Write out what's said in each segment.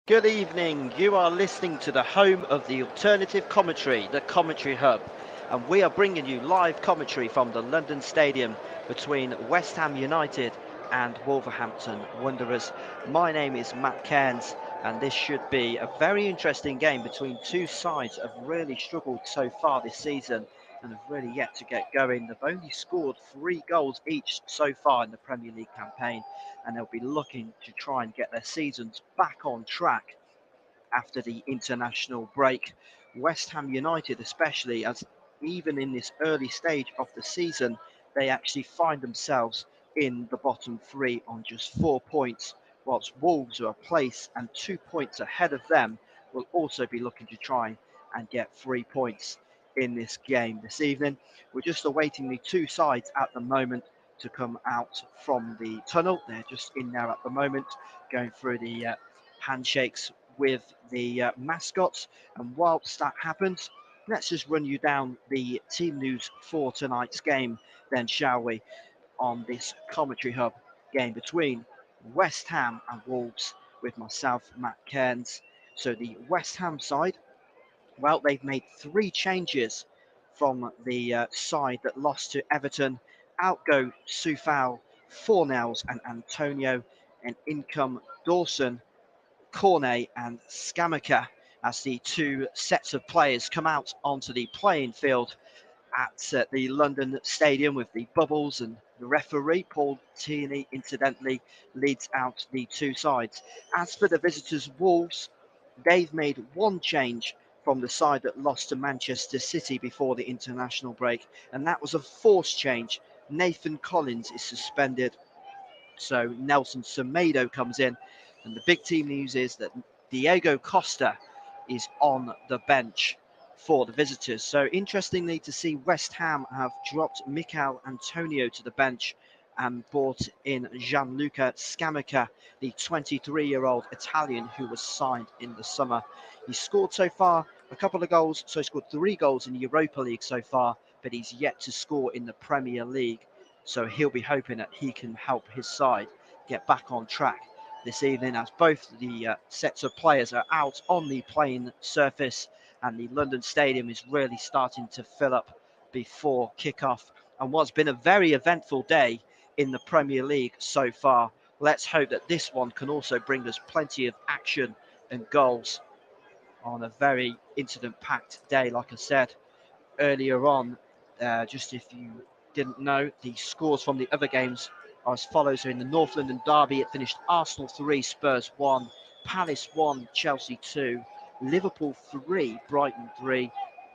Good evening. You are listening to the home of the alternative commentary, the Commentary Hub, and we are bringing you live commentary from the London Stadium between West Ham United and Wolverhampton Wanderers. My name is Matt Cairns, and this should be a very interesting game between two sides that have really struggled so far this season and have really yet to get going. They've only scored 3 goals each so far in the Premier League campaign, and they'll be looking to try and get their seasons back on track after the international break. West Ham United, especially, as even in this early stage of the season, they actually find themselves in the bottom three on just 4 points, whilst Wolves, who are a place and 2 points ahead of them, will also be looking to try and get 3 points in this game this evening. We're just awaiting the two sides at the moment to come out from the tunnel. They're just in there at the moment, going through the handshakes with the mascots. And whilst that happens, let's just run you down the team news for tonight's game, then, shall we, on this commentary hub game between West Ham and Wolves with myself, Matt Cairns. So, the West Ham side, well, they've made 3 changes from the side that lost to Everton. Out go Soufal, Fornells, and Antonio, and in come Dawson, Cornet and Scamacca as the two sets of players come out onto the playing field at the London Stadium with the bubbles, and the referee, Paul Tierney, incidentally, leads out the two sides. As for the visitors, Wolves, they've made 1 change from the side that lost to Manchester City before the international break, and that was a forced change. Nathan Collins is suspended, so Nelson Semedo comes in, and the big team news is that Diego Costa is on the bench for the visitors. So interestingly to see, West Ham have dropped Mikel Antonio to the bench and brought in Gianluca Scamacca, the 23-year-old Italian who was signed in the summer. He's scored so far a couple of goals, so he's scored 3 goals in the Europa League so far, but he's yet to score in the Premier League. So he'll be hoping that he can help his side get back on track this evening, as both the sets of players are out on the playing surface, and the London Stadium is really starting to fill up before kick-off. And what's been a very eventful day in the Premier League so far. Let's hope that this one can also bring us plenty of action and goals on a very incident-packed day. Like I said earlier on, just if you didn't know, the scores from the other games are as follows. So in the North London derby, it finished Arsenal 3, Spurs 1, Palace 1, Chelsea 2, Liverpool 3, Brighton 3,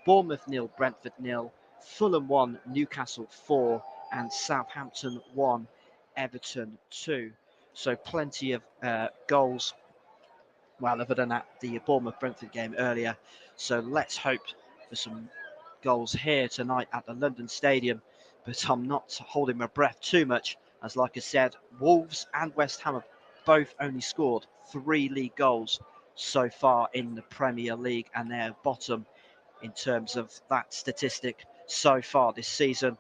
Bournemouth 0, Brentford 0, Fulham 1, Newcastle 4, and Southampton 1, Everton 2. So plenty of goals, well, other than that, the Bournemouth Brentford game earlier. So let's hope for some goals here tonight at the London Stadium. But I'm not holding my breath too much, as, like I said, Wolves and West Ham have both only scored 3 league goals so far in the Premier League, and they're bottom in terms of that statistic so far this season.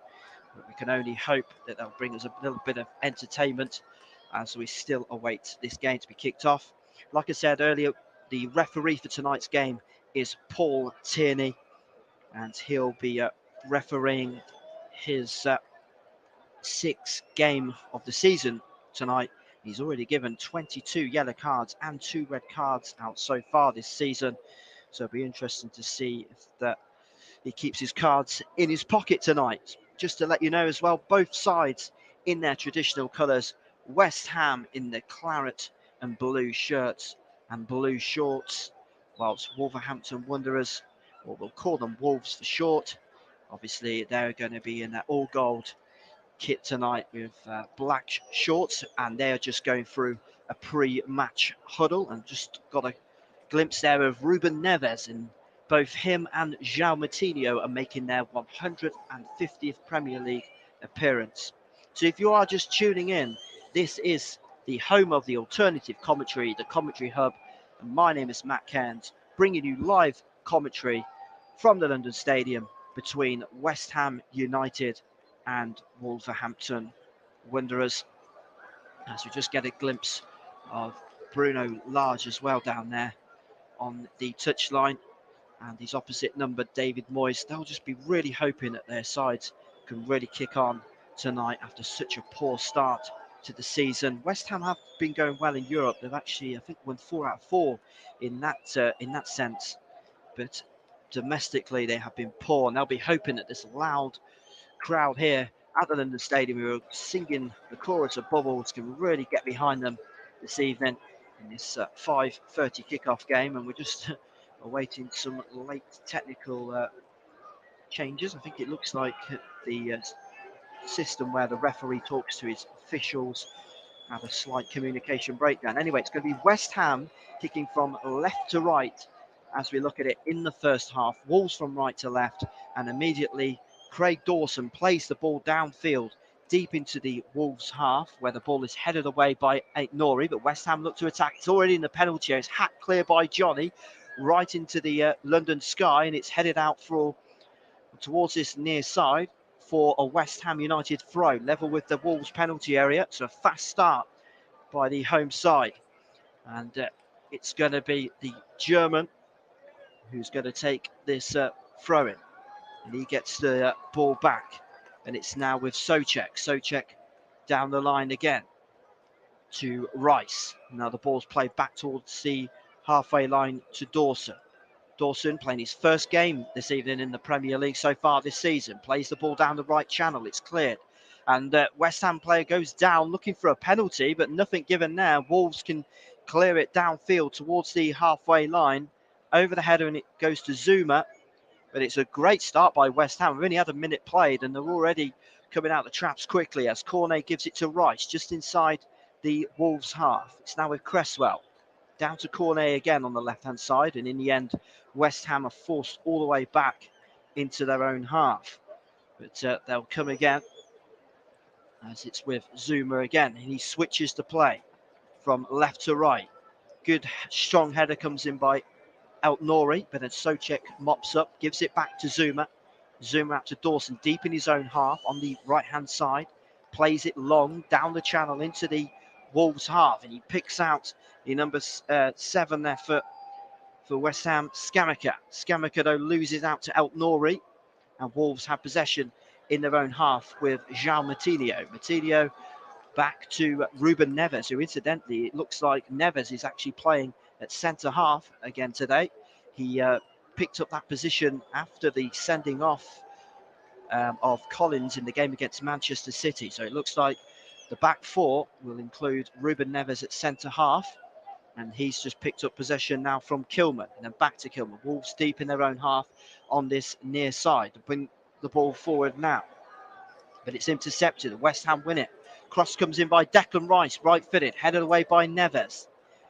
But we can only hope that they'll bring us a little bit of entertainment as we still await this game to be kicked off. Like I said earlier, the referee for tonight's game is Paul Tierney, and he'll be refereeing his 6th game of the season tonight. He's already given 22 yellow cards and 2 red cards out so far this season. So it'll be interesting to see if that he keeps his cards in his pocket tonight. Just to let you know as well, both sides in their traditional colours. West Ham in the claret and blue shirts and blue shorts, whilst Wolverhampton Wanderers, or we'll call them Wolves for short, obviously they're going to be in their all gold kit tonight with black shorts, and they are just going through a pre-match huddle, and just got a glimpse there of Ruben Neves, and both him and João Moutinho are making their 150th Premier League appearance. So if you are just tuning in, this is the home of the alternative commentary, the Commentary Hub, and my name is Matt Cairns, bringing you live commentary from the London Stadium between West Ham United and Wolverhampton Wanderers, as we just get a glimpse of Bruno Lage as well down there on the touchline, and his opposite number, David Moyes. They'll just be really hoping that their sides can really kick on tonight after such a poor start to the season. West Ham have been going well in Europe. They've actually, I think, won 4 out of 4 in that sense. But domestically, they have been poor, and they'll be hoping that this loud crowd here at the London Stadium, who are singing the chorus of Bubbles, can really get behind them this evening in this 5:30 kickoff game. And we're just awaiting some late technical changes. I think it looks like the system where the referee talks to his officials had a slight communication breakdown. Anyway, it's going to be West Ham kicking from left to right as we look at it in the first half. Wolves from right to left, and immediately Craig Dawson plays the ball downfield deep into the Wolves half, where the ball is headed away by Nori, but West Ham look to attack. It's already in the penalty area. It's hacked clear by Johnny right into the London sky, and it's headed out towards this near side for a West Ham United throw, level with the Wolves penalty area. So a fast start by the home side, and it's going to be the German who's going to take this throw in, and he gets the ball back, and it's now with Souček down the line again to Rice. Now the ball's played back towards the halfway line to Dawson. Dawson playing his first game this evening in the Premier League so far this season. Plays the ball down the right channel. It's cleared. And West Ham player goes down looking for a penalty, but nothing given there. Wolves can clear it downfield towards the halfway line. Over the header, and it goes to Zuma. But it's a great start by West Ham. We've only had a minute played, and they're already coming out the traps quickly as Cornet gives it to Rice just inside the Wolves half. It's now with Cresswell. Down to Cornet again on the left-hand side, and in the end, West Ham are forced all the way back into their own half. But they'll come again as it's with Zuma again, and he switches the play from left to right. Good, strong header comes in by Nori, but then Souček mops up, gives it back to Zuma. Zuma out to Dawson, deep in his own half on the right-hand side. Plays it long down the channel into the Wolves half, and he picks out the number 7 there for West Ham, Scamacca. Scamacca, though, loses out to Nori, and Wolves have possession in their own half with João Matilho. Matilho back to Ruben Neves, who incidentally, it looks like Neves is actually playing at centre half again today. He picked up that position after the sending off of Collins in the game against Manchester City. So it looks like the back four will include Ruben Neves at centre half, and he's just picked up possession now from Kilman, and then back to Kilman. Wolves deep in their own half on this near side to bring the ball forward now, but it's intercepted. West Ham win it. Cross comes in by Declan Rice, right-footed, headed away by Neves.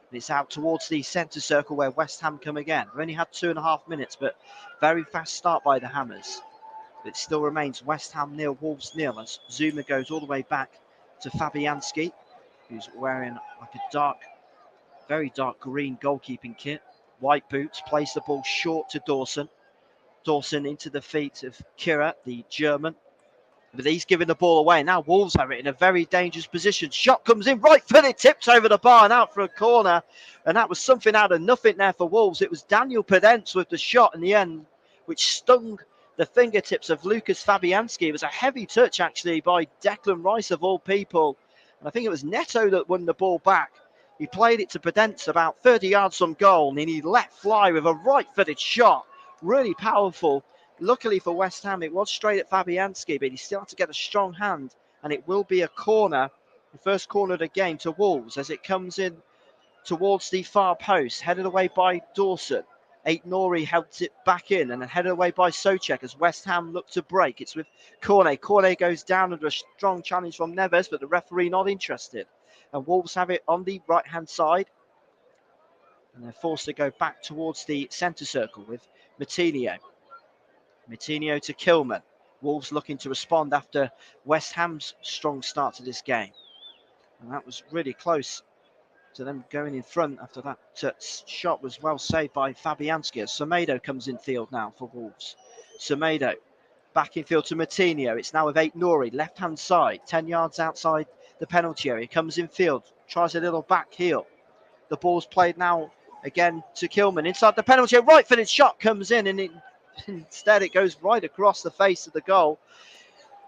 And it's out towards the centre circle where West Ham come again. We've only had 2.5 minutes, but very fast start by the Hammers. It still remains West Ham 0, Wolves 0, as Zuma goes all the way back to Fabianski, who's wearing like a very dark green goalkeeping kit. White boots, plays the ball short to Dawson. Dawson into the feet of Kira, the German. But he's giving the ball away. Now Wolves have it in a very dangerous position. Shot comes in, right footed, tips over the bar and out for a corner. And that was something out of nothing there for Wolves. It was Daniel Podence with the shot in the end, which stung the fingertips of Lucas Fabianski. It was a heavy touch, actually, by Declan Rice, of all people. And I think it was Neto that won the ball back. He played it to Podence about 30 yards from goal, and he let fly with a right-footed shot. Really powerful. Luckily for West Ham, it was straight at Fabianski, but he still had to get a strong hand, and it will be a corner, the first corner of the game to Wolves, as it comes in towards the far post, headed away by Dawson. Nori helped it back in, and then headed away by Souček as West Ham look to break. It's with Cornet. Cornet goes down under a strong challenge from Neves, but the referee not interested. And Wolves have it on the right-hand side, and they're forced to go back towards the centre circle with Matilho. Matilho to Kilman. Wolves looking to respond after West Ham's strong start to this game. And that was really close to them going in front after that shot was well saved by Fabianski. Semedo comes in field now for Wolves. Semedo back in field to Matilho. It's now with Nori, left-hand side, 10 yards outside the penalty area. Comes in field, tries a little back heel. The ball's played now again to Kilman inside the penalty. A right-footed shot comes in, and instead it goes right across the face of the goal.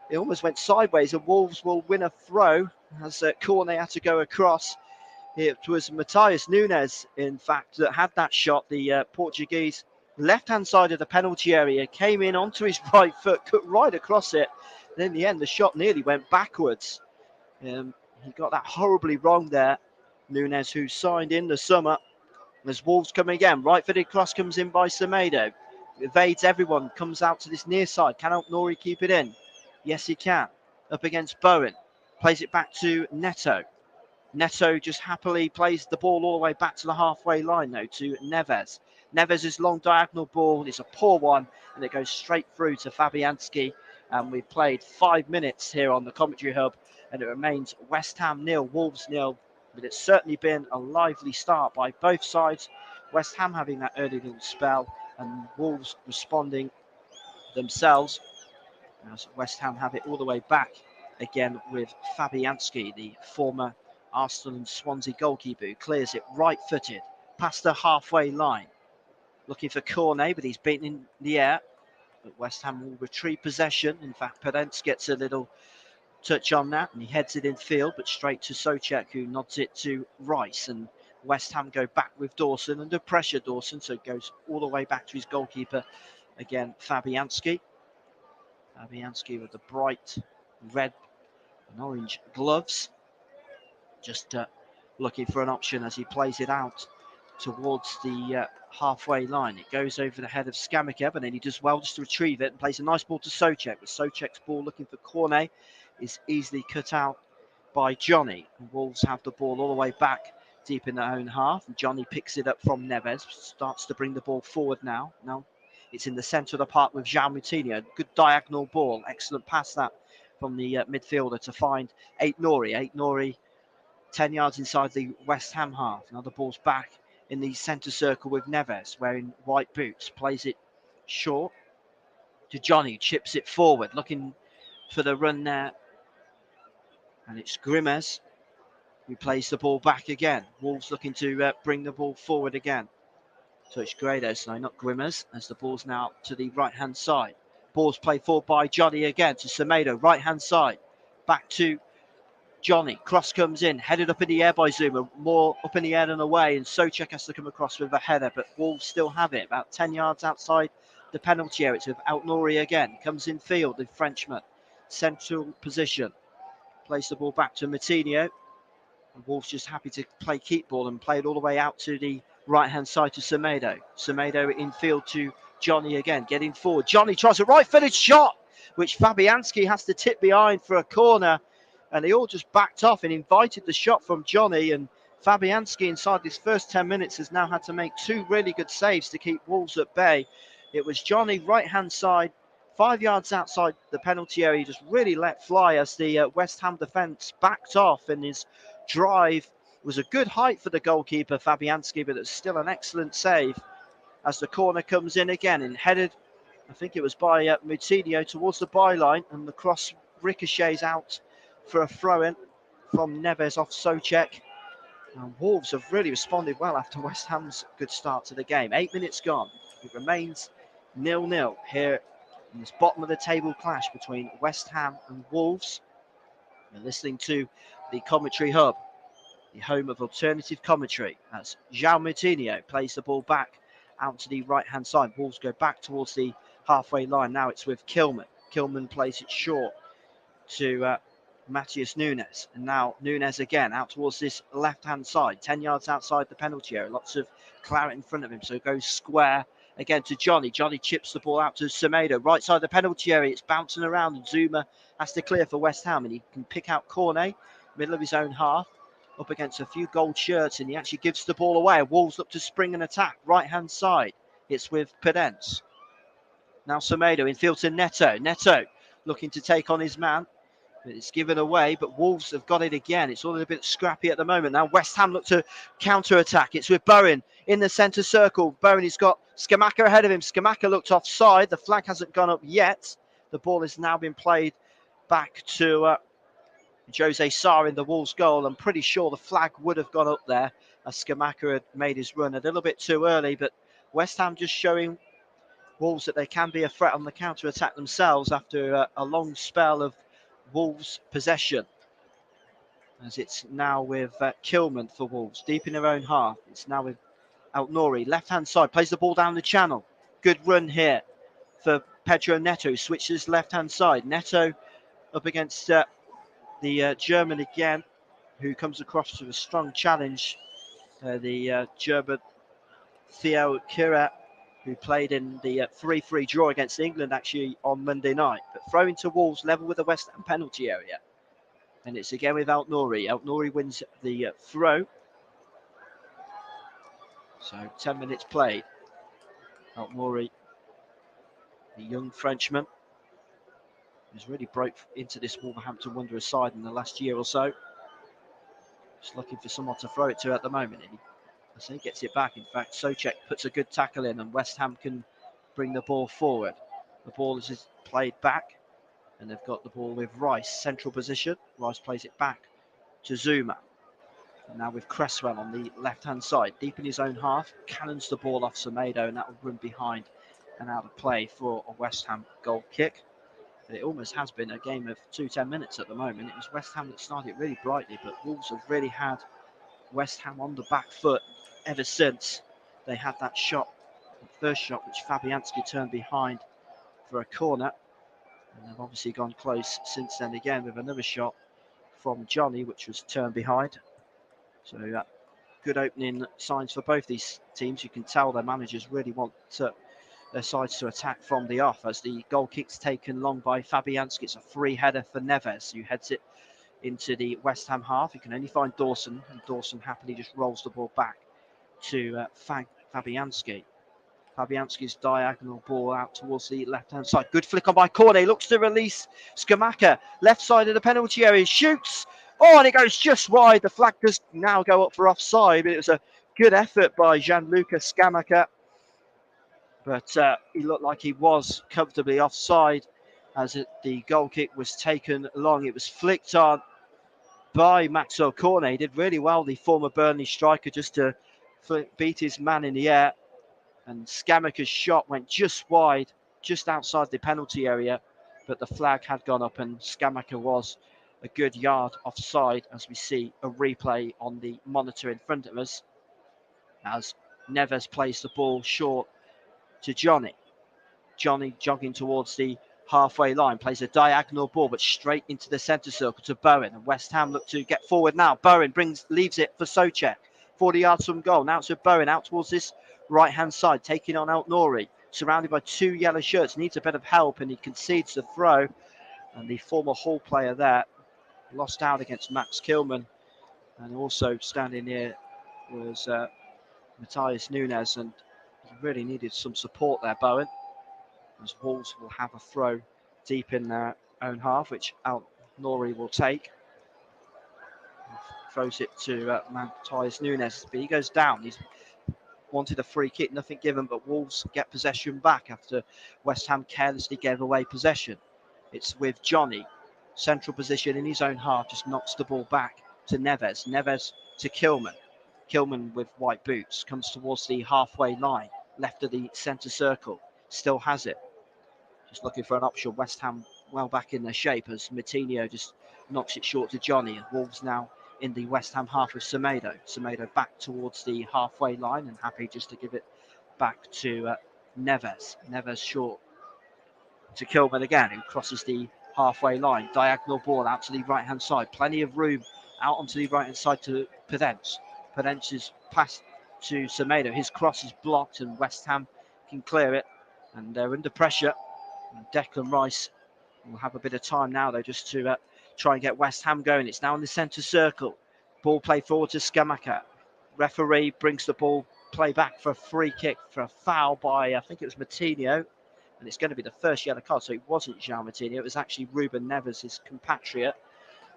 It almost went sideways, and Wolves will win a throw as Cornet had to go across. It was Matheus Nunes, in fact, that had that shot. The Portuguese left-hand side of the penalty area came in onto his right foot, cut right across it. And in the end, the shot nearly went backwards. He got that horribly wrong there. Nunes, who signed in the summer. As Wolves come again, right-footed cross comes in by Semedo. Evades everyone, comes out to this near side. Can Nori keep it in? Yes, he can. Up against Bowen. Plays it back to Neto. Neto just happily plays the ball all the way back to the halfway line, though, to Neves. Neves' long diagonal ball is a poor one, and it goes straight through to Fabianski. And we've played 5 minutes here on the commentary hub, and it remains West Ham 0, Wolves 0. But it's certainly been a lively start by both sides. West Ham having that early little spell, and Wolves responding themselves. As West Ham have it all the way back again with Fabianski, the former Arsenal and Swansea goalkeeper, who clears it right-footed past the halfway line. Looking for Cornet, but he's beaten in the air. But West Ham will retrieve possession. In fact, Pedence gets a little touch on that, and he heads it in field, but straight to Souček, who nods it to Rice. And West Ham go back with Dawson, under pressure Dawson, so it goes all the way back to his goalkeeper again, Fabianski. Fabianski with the bright red and orange gloves. Just looking for an option as he plays it out towards the halfway line. It goes over the head of Scamacca, but then he does well just to retrieve it and plays a nice ball to Souček. But Souček's ball looking for Cornet is easily cut out by Johnny. And Wolves have the ball all the way back deep in their own half. And Johnny picks it up from Neves, starts to bring the ball forward now. Now it's in the centre of the park with João Moutinho. Good diagonal ball. Excellent pass that from the midfielder to find Aït-Nouri. Aït-Nouri 10 yards inside the West Ham half. Now the ball's back in the centre circle with Neves, wearing white boots. Plays it short to Johnny. Chips it forward. Looking for the run there. And it's Grimes who plays the ball back again. Wolves looking to bring the ball forward again. So it's Guedes, no, not Grimes, as the ball's now to the right-hand side. Ball's played forward by Johnny again to Semedo, right-hand side. Back to Johnny. Cross comes in, headed up in the air by Zuma. More up in the air than away, and Souček has to come across with a header, but Wolves still have it. About 10 yards outside the penalty area. It's with Aït-Nouri again. Comes in field, the Frenchman. Central position. Plays the ball back to Moutinho. And Wolves just happy to play keep ball and play it all the way out to the right-hand side to Semedo. Semedo in field to Johnny again, getting forward. Johnny tries a right-footed shot, which Fabianski has to tip behind for a corner. And they all just backed off and invited the shot from Johnny. And Fabianski, inside this first 10 minutes, has now had to make 2 really good saves to keep Wolves at bay. It was Johnny, right-hand side, 5 yards outside the penalty area. He just really let fly as the West Ham defence backed off, and his drive was a good height for the goalkeeper, Fabianski, but it's still an excellent save as the corner comes in again and headed, I think it was by Moutinho towards the byline, and the cross ricochets out for a throw-in from Neves off Souček. And Wolves have really responded well after West Ham's good start to the game. 8 minutes gone. It remains 0-0 here in this bottom of the table clash between West Ham and Wolves. You're listening to the commentary hub, the home of alternative commentary, as João Moutinho plays the ball back out to the right-hand side. Wolves go back towards the halfway line. Now it's with Kilman. Kilman plays it short to Matheus Nunes. And now Nunes again out towards this left-hand side, 10 yards outside the penalty area. Lots of claret in front of him, so it goes square again to Johnny. Johnny chips the ball out to Semedo. Right side of the penalty area, it's bouncing around, and Zuma has to clear for West Ham, and he can pick out Cornet, middle of his own half, up against a few gold shirts, and he actually gives the ball away. Wolves look to spring and attack. Right-hand side, it's with Pedence. Now Semedo in field to Neto. Neto looking to take on his man. It's given away, but Wolves have got it again. It's all a bit scrappy at the moment. Now West Ham look to counter-attack. It's with Bowen in the centre circle. Bowen has got Scamacca ahead of him. Scamacca looked offside. The flag hasn't gone up yet. The ball has now been played back to Jose Sarr in the Wolves goal. I'm pretty sure the flag would have gone up there as Skamaka had made his run a little bit too early, but West Ham just showing Wolves that they can be a threat on the counter-attack themselves after a long spell of Wolves possession. As it's now with Kilman for Wolves, deep in their own half. It's now with Altnouri, left-hand side, plays the ball down the channel. Good run here for Pedro Neto, switches left-hand side. Neto up against the German again, who comes across with a strong challenge. The German Theo Kira, who played in the 3-3 draw against England actually on Monday night. But throwing to Wolves, level with the West Ham penalty area. And it's again with Altnouri. Altnouri wins the throw. So 10 minutes played. Altnouri, the young Frenchman, who's really broke into this Wolverhampton Wanderers side in the last year or so. Just looking for someone to throw it to at the moment. And he gets it back. In fact, Souček puts a good tackle in and West Ham can bring the ball forward. The ball is played back and they've got the ball with Rice, central position. Rice plays it back to Zuma. And now with Cresswell on the left-hand side, deep in his own half, cannons the ball off Semedo and that will run behind and out of play for a West Ham goal kick. But it almost has been a game of 10 minutes at the moment. It was West Ham that started really brightly, but Wolves have really had West Ham on the back foot ever since they had that shot, the first shot, which Fabianski turned behind for a corner. And they've obviously gone close since then again with another shot from Johnny, which was turned behind. So good opening signs for both these teams. You can tell their managers really want their sides to attack from the off as the goal kick's taken long by Fabianski. It's a free header for Neves, who heads it into the West Ham half. You can only find Dawson, and Dawson happily just rolls the ball back to Fabianski. Fabianski's diagonal ball out towards the left-hand side. Good flick on by Cornet. Looks to release Skamaka. Left side of the penalty area. Shoots. Oh, and it goes just wide. The flag does now go up for offside. But it was a good effort by Gianluca Skamaka. But he looked like he was comfortably offside as the goal kick was taken long. It was flicked on by Maxwell Cornet. He did really well, the former Burnley striker, just to beat his man in the air. And Skamaka's shot went just wide, just outside the penalty area. But the flag had gone up and Skamaka was a good yard offside, as we see a replay on the monitor in front of us. As Neves plays the ball short to Johnny. Johnny jogging towards the halfway line, plays a diagonal ball, but straight into the centre circle to Bowen. And West Ham look to get forward now. Bowen leaves it for Souček. 40 yards from goal. Now it's with Bowen out towards this right-hand side, taking on Altnouri. Surrounded by two yellow shirts. Needs a bit of help and he concedes the throw. And the former Hull player there lost out against Max Kilman. And also standing here was Matthias Nunes, and he really needed some support there, Bowen. As Wolves will have a throw deep in their own half, which Altnouri will take. Throws it to Matthias Nunes, but he goes down. He's wanted a free kick, nothing given, but Wolves get possession back after West Ham carelessly gave away possession. It's with Johnny, central position in his own half, just knocks the ball back to Neves. Neves to Kilman. Kilman with white boots comes towards the halfway line, left of the centre circle, still has it. Just looking for an option. West Ham well back in their shape as Moutinho just knocks it short to Johnny. And Wolves now in the West Ham half with Semedo. Semedo back towards the halfway line and happy just to give it back to Neves. Neves short to Kilman again, who crosses the halfway line. Diagonal ball out to the right-hand side. Plenty of room out onto the right-hand side to Podence. Podence's pass to Semedo. His cross is blocked and West Ham can clear it. And they're under pressure. And Declan Rice will have a bit of time now, though, just to try and get West Ham going. It's now in the centre circle. Ball played forward to Skamaka. Referee brings the ball play back for a free kick for a foul by, I think it was Moutinho. And it's going to be the first yellow card. So it wasn't Jean Moutinho. It was actually Ruben Neves, his compatriot.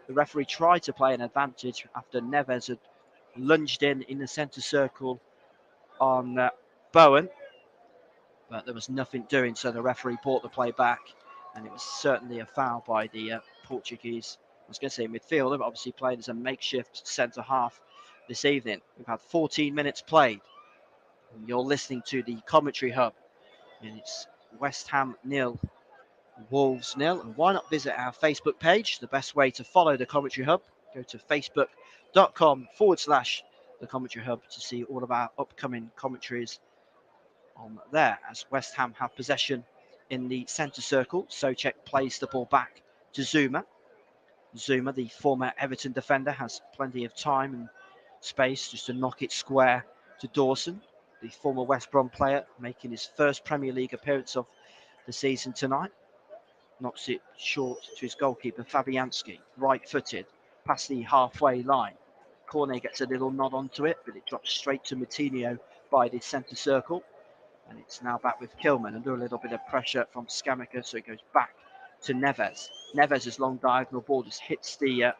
The referee tried to play an advantage after Neves had lunged in the centre circle on Bowen. But there was nothing doing, so the referee brought the play back. And it was certainly a foul by the Portuguese, I was going to say midfielder, but obviously playing as a makeshift centre half this evening. We've had 14 minutes played. You're listening to the commentary hub, and it's West Ham 0, Wolves 0. And why not visit our Facebook page? The best way to follow the commentary hub, go to facebook.com/the commentary hub to see all of our upcoming commentaries on there. As West Ham have possession in the centre circle, Souček plays the ball back to Zuma. Zuma, the former Everton defender, has plenty of time and space just to knock it square to Dawson, the former West Brom player, making his first Premier League appearance of the season tonight. Knocks it short to his goalkeeper, Fabianski, right-footed, past the halfway line. Cornet gets a little nod onto it, but it drops straight to Moutinho by the centre circle. And it's now back with Kilman under a little bit of pressure from Scamacca, so it goes back to Neves. Neves' long diagonal ball just hits the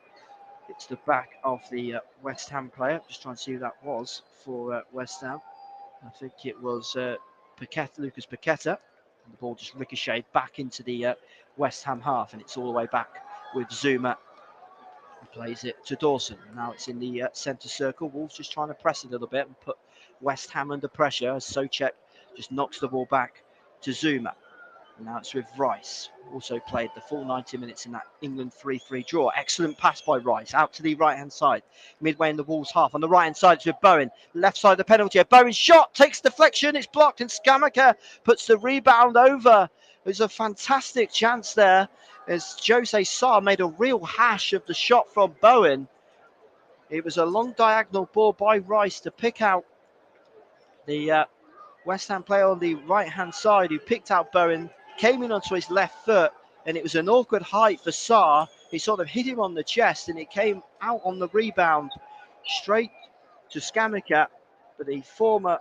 back of the West Ham player. Just trying to see who that was for West Ham. I think it was Lucas Paqueta. And the ball just ricocheted back into the West Ham half, and it's all the way back with Zuma. He plays it to Dawson. Now it's in the centre circle. Wolves just trying to press a little bit and put West Ham under pressure as Souček just knocks the ball back to Zuma. And now it's with Rice. Also played the full 90 minutes in that England 3-3 draw. Excellent pass by Rice out to the right-hand side. Midway in the Wolves half. On the right-hand side, it's with Bowen. Left side of the penalty. Bowen's shot takes deflection. It's blocked, and Scamacca puts the rebound over. There's a fantastic chance there as Jose Sarr made a real hash of the shot from Bowen. It was a long diagonal ball by Rice to pick out the West Ham player on the right-hand side who picked out Bowen, came in onto his left foot, and it was an awkward height for Sarr. He sort of hit him on the chest, and it came out on the rebound straight to Scamacca, but the former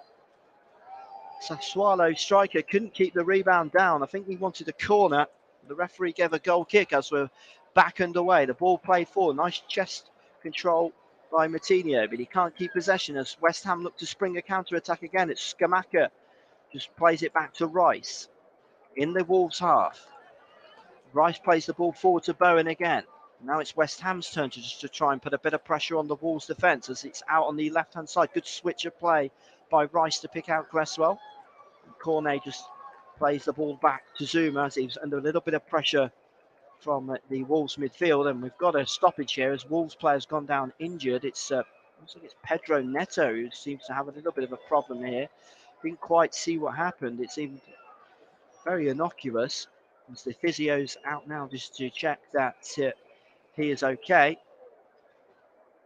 Sassuolo striker couldn't keep the rebound down. I think he wanted a corner. The referee gave a goal kick as we're back underway. The ball played forward. Nice chest control by Moutinho, but he can't keep possession as West Ham look to spring a counter-attack again. It's Scamacca just plays it back to Rice in the Wolves half. Rice plays the ball forward to Bowen again. Now it's West Ham's turn to try and put a bit of pressure on the Wolves defence as it's out on the left-hand side. Good switch of play by Rice to pick out Cresswell. And Cornet just plays the ball back to Zuma as he's under a little bit of pressure from the Wolves midfield. And we've got a stoppage here as Wolves player's gone down injured. Looks like it's Pedro Neto who seems to have a little bit of a problem here. Didn't quite see what happened. It seemed very innocuous. As the physio's out now just to check that he is okay.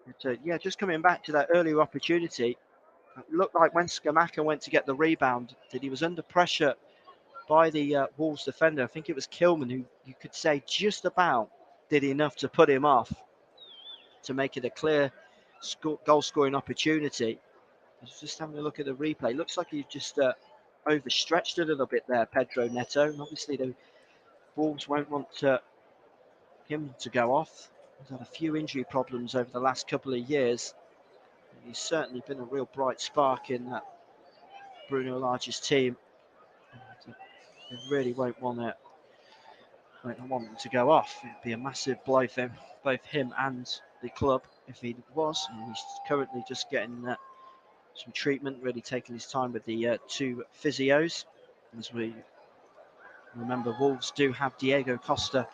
But, just coming back to that earlier opportunity, it looked like when Scamacca went to get the rebound that he was under pressure by the Wolves defender. I think it was Kilman who you could say just about did enough to put him off to make it a clear goal scoring opportunity. Just having a look at the replay. Looks like he just overstretched a little bit there, Pedro Neto. And obviously the Wolves won't want him to go off. He's had a few injury problems over the last couple of years. He's certainly been a real bright spark in that Bruno Lage's team. They really won't want him to go off. It'd be a massive blow for both him and the club if he was. And he's currently just getting some treatment, really taking his time with the two physios. As we remember, Wolves do have Diego Costa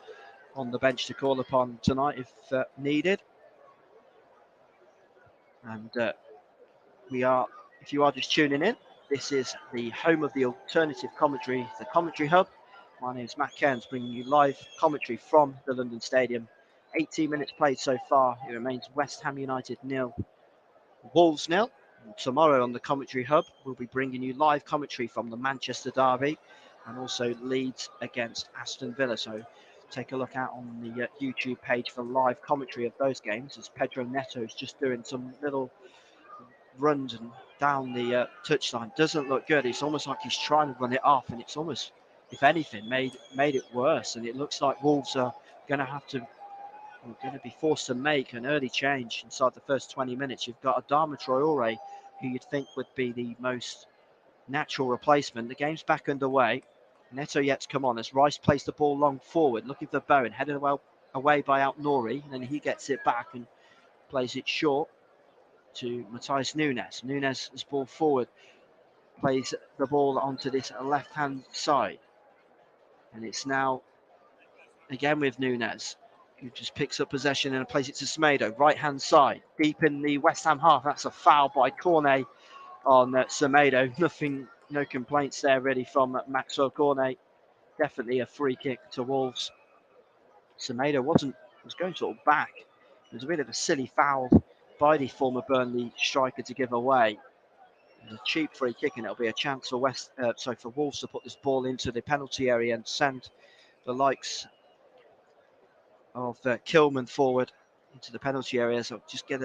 on the bench to call upon tonight if needed. And if you are just tuning in, this is the home of the alternative commentary, the Commentary Hub. My name is Matt Cairns, bringing you live commentary from the London Stadium. 18 minutes played so far. It remains West Ham United 0, Wolves 0. And tomorrow on the Commentary Hub, we'll be bringing you live commentary from the Manchester derby and also Leeds against Aston Villa. So take a look out on the YouTube page for live commentary of those games as Pedro Neto is just doing some little runs and down the touchline. Doesn't look good. It's almost like he's trying to run it off, and it's almost, if anything, made it worse. And it looks like Wolves are going to be forced to make an early change inside the first 20 minutes. You've got Adama Traore, who you'd think would be the most natural replacement. The game's back underway. Neto yet to come on as Rice plays the ball long forward, looking for Bowen, headed away by Out Nouri, and then he gets it back and plays it short to Matthias Nunes. Nunes has ball forward, plays the ball onto this left-hand side. And it's now again with Nunes, who just picks up possession and plays it to Semedo, right-hand side, deep in the West Ham half. That's a foul by Cornet on Semedo. Nothing, no complaints there really from Maxwell Cornet. Definitely a free kick to Wolves. Semedo was going sort of back. It was a bit of a silly foul by the former Burnley striker to give away. It was a cheap free kick, and it'll be a chance for for Wolves to put this ball into the penalty area and send the likes of Kilman forward into the penalty area. So just get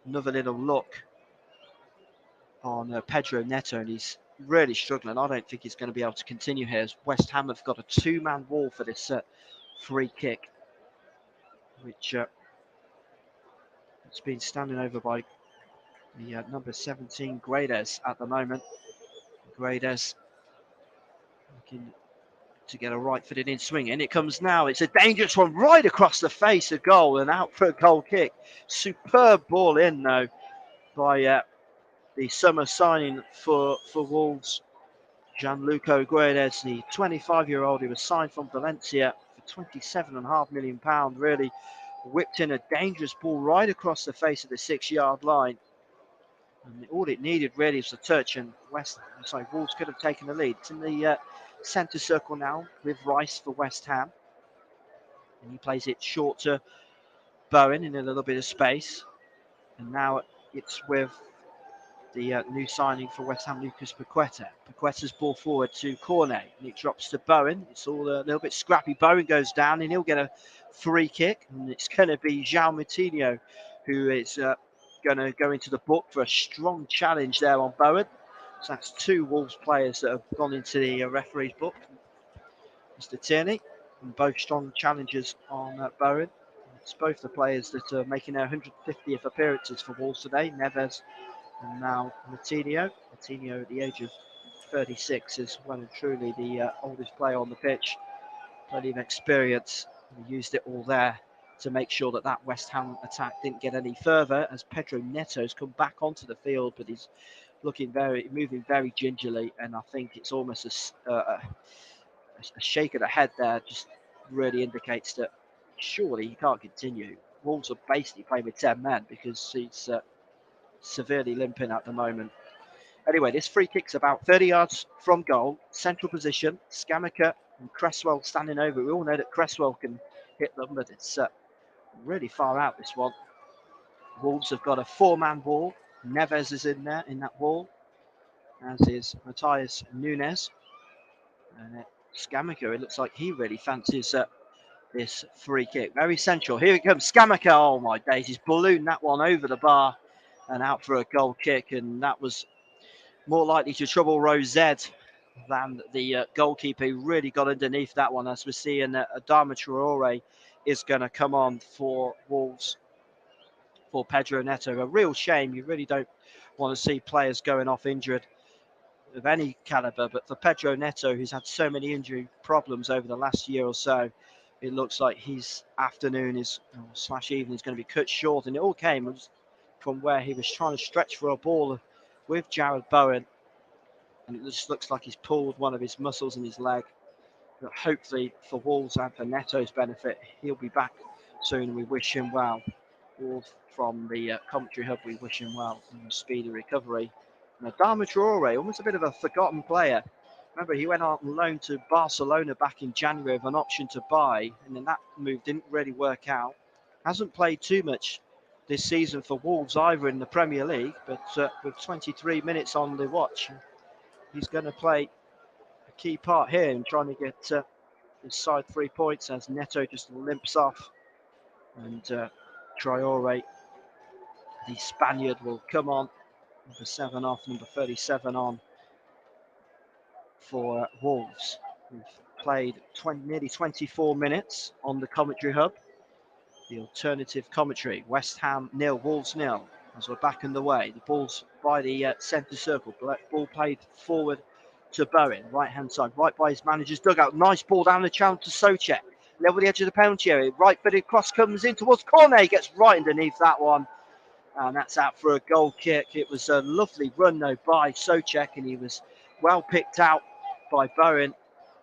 another little look on Pedro Neto, and he's really struggling. I don't think he's going to be able to continue here, as West Ham have got a two-man wall for this free kick, which it's been standing over by the number 17 Guedes at the moment. Guedes looking to get a right-footed in swing, and it comes now. It's a dangerous one right across the face of goal and out for a goal kick. Superb ball in though by the summer signing for Wolves, Gianluca Guedes, the 25-year-old who was signed from Valencia for £27.5 million. Really whipped in a dangerous ball right across the face of the 6-yard line. And all it needed really was a touch, and Wolves could have taken the lead. It's in the centre circle now with Rice for West Ham. And he plays it short to Bowen in a little bit of space. And now it's with the new signing for West Ham, Lucas Paqueta. Paqueta's ball forward to Cornet, and it drops to Bowen. It's all a little bit scrappy. Bowen goes down, and he'll get a free kick. And it's going to be João Moutinho who is going to go into the book for a strong challenge there on Bowen. So that's two Wolves players that have gone into the referee's book. Mr. Tierney, and both strong challenges on Bowen. It's both the players that are making their 150th appearances for Wolves today, Neves and now Moutinho. Moutinho at the age of 36 is well and truly the oldest player on the pitch. Plenty of experience. He used it all there to make sure that West Ham attack didn't get any further, as Pedro Neto's come back onto the field, but he's moving very gingerly, and I think it's almost a shake of the head there just really indicates that surely he can't continue. Wolves are basically playing with 10 men because he's severely limping at the moment. Anyway, this free kick's about 30 yards from goal, central position. Scamacca and Cresswell standing over. We all know that Cresswell can hit them, but it's really far out, this one. Wolves have got a 4-man wall. Neves is in there, in that wall, as is Matthias Nunes. And Scamacca, it looks like he really fancies this free kick. Very central. Here it comes. Scamacca. Oh my days. He's ballooned that one over the bar and out for a goal kick. And that was more likely to trouble Rosette than the goalkeeper, who really got underneath that one. As we're seeing, Adama Traore is going to come on for Wolves for Pedro Neto. A real shame. You really don't want to see players going off injured of any caliber, but for Pedro Neto, who's had so many injury problems over the last year or so, it looks like his afternoon / evening is going to be cut short. And it all came from where he was trying to stretch for a ball with Jared Bowen, and it just looks like he's pulled one of his muscles in his leg. But hopefully for Wolves and for Neto's benefit, he'll be back soon, and we wish him well. All from the commentary hub, we wish him well in a speedy recovery. And Adama Traore, almost a bit of a forgotten player. Remember, he went on loan to Barcelona back in January with an option to buy, and then that move didn't really work out. Hasn't played too much this season for Wolves either in the Premier League, but with 23 minutes on the watch, he's going to play a key part here in trying to get his side 3 points, as Neto just limps off. And Traore, the Spaniard, will come on. Number 7 off, number 37 on for Wolves. We've played nearly 24 minutes on the commentary hub. The alternative commentary. West Ham 0, Wolves 0. As we're back in the way. The ball's by the centre circle. Ball played forward to Bowen, right hand side, right by his manager's dugout. Nice ball down the channel to Soucek. Level the edge of the penalty area. Right footed cross comes in towards Cornet. Gets right underneath that one. And that's out for a goal kick. It was a lovely run though by Souček, and he was well picked out by Bowen.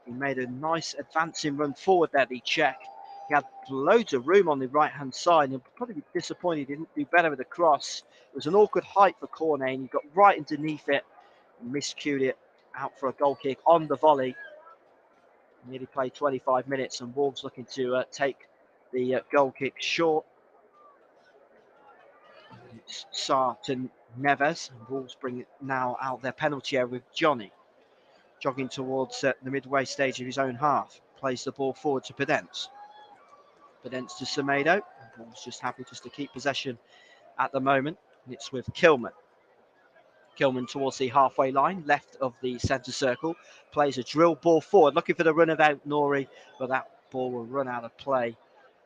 He made a nice advancing run forward there, the Czech. He had loads of room on the right-hand side, and he'll probably be disappointed he didn't do better with the cross. It was an awkward height for Cornet, and he got right underneath it and miscued it out for a goal kick on the volley. Nearly played 25 minutes, and Wolves looking to take the goal kick short. It's Sarr to Neves, and Wolves bring it now out their penalty area with Johnny. Jogging towards the midway stage of his own half. Plays the ball forward to Podence. Podence to Semedo. Wolves just happy just to keep possession at the moment. It's with Kilman. Kilman towards the halfway line, left of the centre circle. Plays a drill ball forward, looking for the run of Nori, but that ball will run out of play.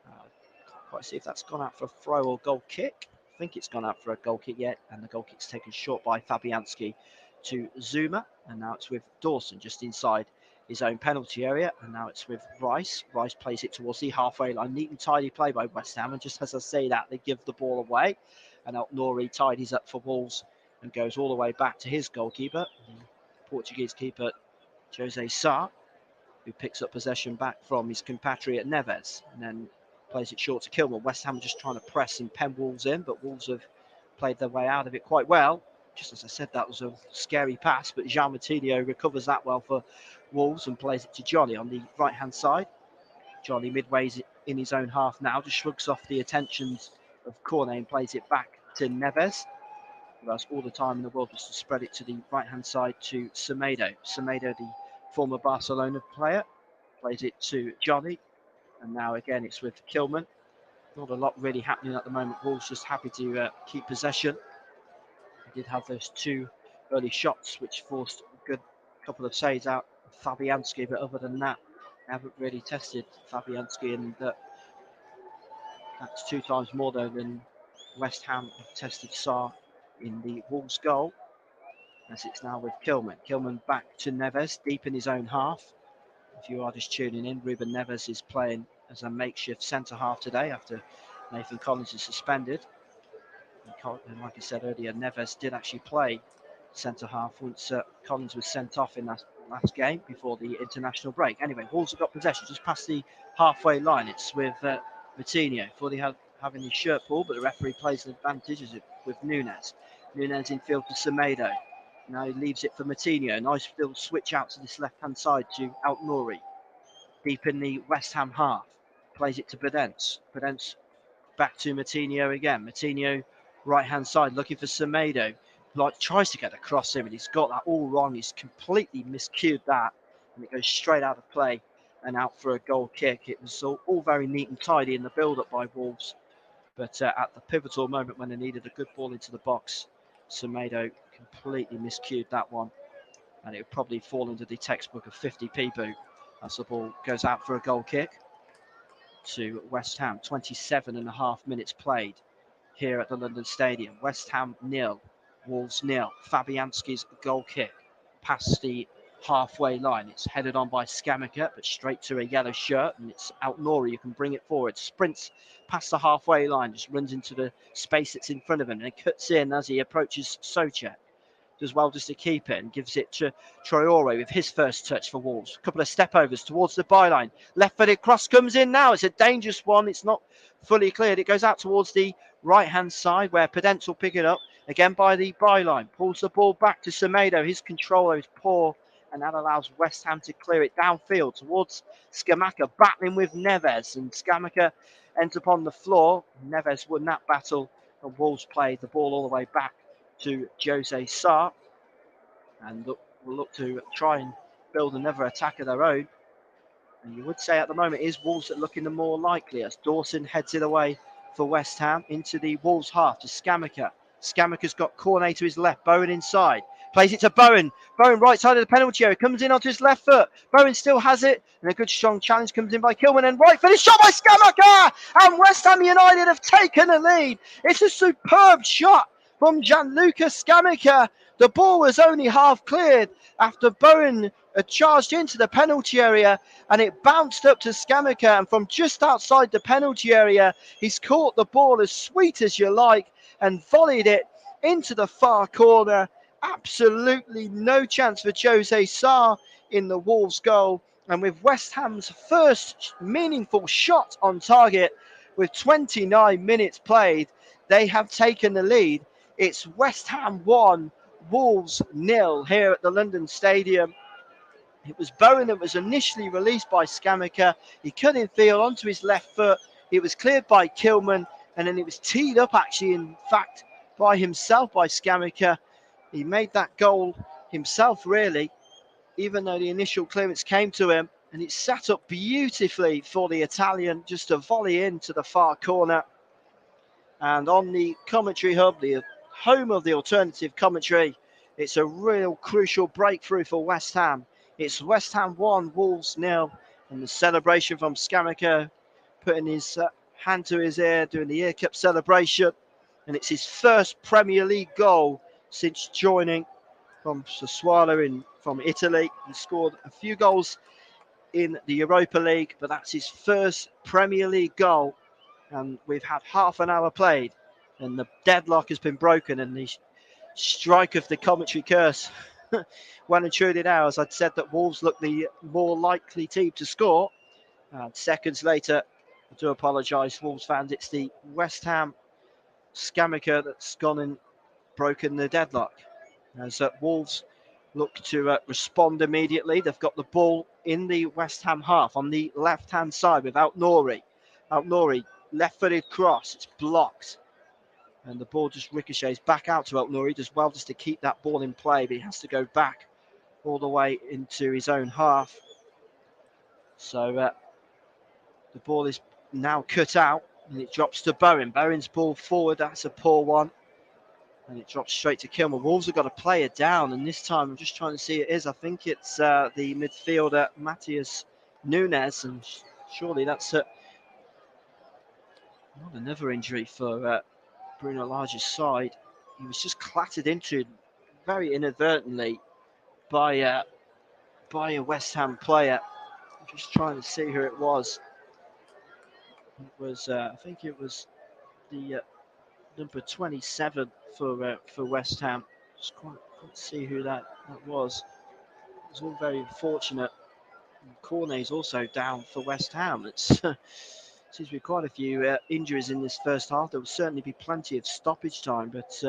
Can't quite see if that's gone out for a throw or goal kick. I think it's gone out for a goal kick yet, and the goal kick's taken short by Fabianski to Zuma, and now it's with Dawson just inside his own penalty area, and now it's with Rice. Rice plays it towards the halfway line. Neat and tidy play by West Ham, and just as I say that, they give the ball away, and Nori tidies up for Wolves and goes all the way back to his goalkeeper, the Portuguese keeper Jose Sarr, who picks up possession back from his compatriot Neves, and then plays it short to Kilman. West Ham just trying to press and pen Wolves in, but Wolves have played their way out of it quite well. Just as I said, that was a scary pass, but Jean Martinho recovers that well for Wolves and plays it to Johnny on the right-hand side. Johnny midway in his own half now, just shrugs off the attentions of Cornet and plays it back to Neves. Who has all the time in the world just to spread it to the right-hand side to Semedo. Semedo, the former Barcelona player, plays it to Johnny. And now again, it's with Kilman. Not a lot really happening at the moment. Wolves just happy to keep possession. They did have those two early shots, which forced a good couple of saves out of Fabianski. But other than that, they haven't really tested Fabianski. And that's 2 times more, though, than West Ham have tested Sarr in the Wolves goal. As it's now with Kilman. Kilman back to Neves, deep in his own half. If you are just tuning in, Ruben Neves is playing as a makeshift centre-half today after Nathan Collins is suspended. And like I said earlier, Neves did actually play centre-half once Collins was sent off in that last game before the international break. Anyway, Wolves have got possession just past the halfway line. It's with Coutinho. Thought he had having his shirt pulled, but the referee plays an advantage with Nunes. Nunes in field to Semedo. Now he leaves it for Coutinho. Nice little switch out to this left-hand side to Nouri. Deep in the West Ham half. Plays it to Podence. Podence back to Coutinho again. Coutinho right-hand side looking for Semedo. Tries to get across him, and he's got that all wrong. He's completely miscued that, and it goes straight out of play and out for a goal kick. It was all very neat and tidy in the build-up by Wolves, but at the pivotal moment when they needed a good ball into the box, Semedo completely miscued that one, and it would probably fall into the textbook of 50p boot as the ball goes out for a goal kick to West Ham. 27.5 minutes played here at the London Stadium. West Ham 0, Wolves 0. Fabianski's goal kick past the halfway line. It's headed on by Scamacca, but straight to a yellow shirt, and it's Nouri who can bring it forward. Sprints past the halfway line, just runs into the space that's in front of him, and it cuts in as he approaches Souček. Does well just to keep it and gives it to Traore with his first touch for Wolves. A couple of step overs towards the byline. Left-footed cross comes in now. It's a dangerous one. It's not fully cleared. It goes out towards the right-hand side where Podence will pick it up. Again by the byline. Pulls the ball back to Semedo. His control is poor, and that allows West Ham to clear it downfield towards Scamacca, battling with Neves. And Scamacca ends up on the floor. Neves won that battle, and Wolves played the ball all the way back to Jose Sarr, and will look to try and build another attack of their own. And you would say at the moment is Wolves that looking the more likely as Dawson heads it away for West Ham into the Wolves half to Scamacca. Scamacca's got Cornet to his left, Bowen inside. Plays it to Bowen. Bowen right side of the penalty area. Comes in onto his left foot. Bowen still has it. And a good strong challenge comes in by Kilman. And right finish shot by Scamacca. And West Ham United have taken the lead. It's a superb shot from Gianluca Scamacca. The ball was only half cleared after Bowen had charged into the penalty area, and it bounced up to Scamacca, and from just outside the penalty area he's caught the ball as sweet as you like, and volleyed it into the far corner. Absolutely no chance for Jose Sarr in the Wolves goal. And with West Ham's first meaningful shot on target, with 29 minutes played, they have taken the lead. It's West Ham 1, Wolves 0 here at the London Stadium. It was Bowen that was initially released by Scamacca. He cut in field onto his left foot. It was cleared by Kilman, and then it was teed up actually, in fact, by himself, by Scamacca. He made that goal himself, really, even though the initial clearance came to him. And it's set up beautifully for the Italian just to volley into the far corner. And on the commentary hub, the home of the alternative commentary, it's a real crucial breakthrough for West Ham. It's West Ham 1, Wolves 0. And the celebration from Scamacca, putting his hand to his ear, doing the ear cup celebration. And it's his first Premier League goal since joining from Sassuolo from Italy. He scored a few goals in the Europa League, but that's his first Premier League goal. And we've had half an hour played, and the deadlock has been broken, and the strike of the commentary curse well and truly now, as I'd said that Wolves look the more likely team to score. And seconds later, I do apologise, Wolves fans, it's the West Ham Scamacca that's gone and broken the deadlock. As Wolves look to respond immediately. They've got the ball in the West Ham half on the left-hand side without Nouri. Nouri, left-footed cross, it's blocked. And the ball just ricochets back out to Nouri. Does well just to keep that ball in play, but he has to go back all the way into his own half. So the ball is now cut out, and it drops to Bowen. Bowen's ball forward, that's a poor one. And it drops straight to Kilmer. Wolves have got a player down, and this time I'm just trying to see it is. I think it's the midfielder Matheus Nunes, and surely that's not another injury for Bruno Lage's side. He was just clattered into very inadvertently by a West Ham player. I'm just trying to see who it was. It was I think it was the number 27 for West Ham. Just can't see who that was. It was all very unfortunate. Cornet's also down for West Ham. It seems to be quite a few injuries in this first half. There will certainly be plenty of stoppage time. But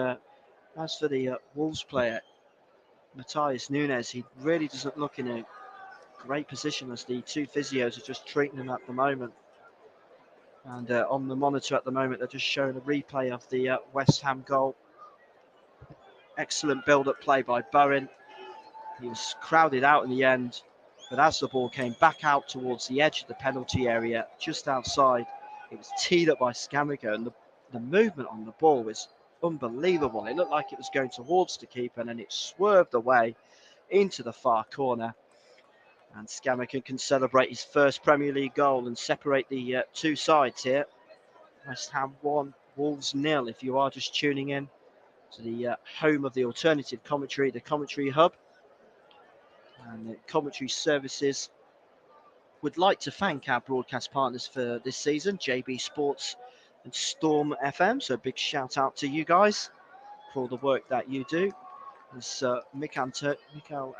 as for the Wolves player, Matheus Nunes, he really doesn't look in a great position, as the two physios are just treating him at the moment. And on the monitor at the moment, they're just showing a replay of the West Ham goal. Excellent build-up play by Bowen. He was crowded out in the end, but as the ball came back out towards the edge of the penalty area, just outside, it was teed up by Scamacca, and the movement on the ball was unbelievable. It looked like it was going towards the keeper, and then it swerved away into the far corner. And Scamacca can celebrate his first Premier League goal and separate the two sides here. West Ham 1, Wolves 0, if you are just tuning in to the home of the alternative commentary, the commentary hub. And the commentary services would like to thank our broadcast partners for this season, JB Sports and Storm FM. So a big shout out to you guys for all the work that you do. There's Mikel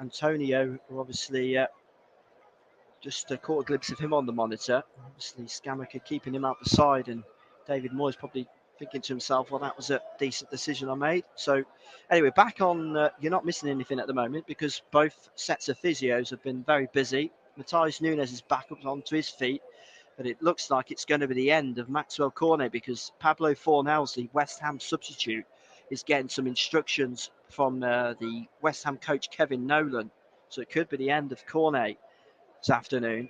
Antonio, who obviously just caught a glimpse of him on the monitor. Obviously, Scamacca keeping him out the side, and David Moyes probably thinking to himself, well, that was a decent decision I made. So anyway, back on, you're not missing anything at the moment because both sets of physios have been very busy. Matheus Nunes is back up onto his feet, but it looks like it's going to be the end of Maxwell Cornet, because Pablo Fornals, the West Ham substitute, is getting some instructions from the West Ham coach Kevin Nolan. So it could be the end of Cornet this afternoon,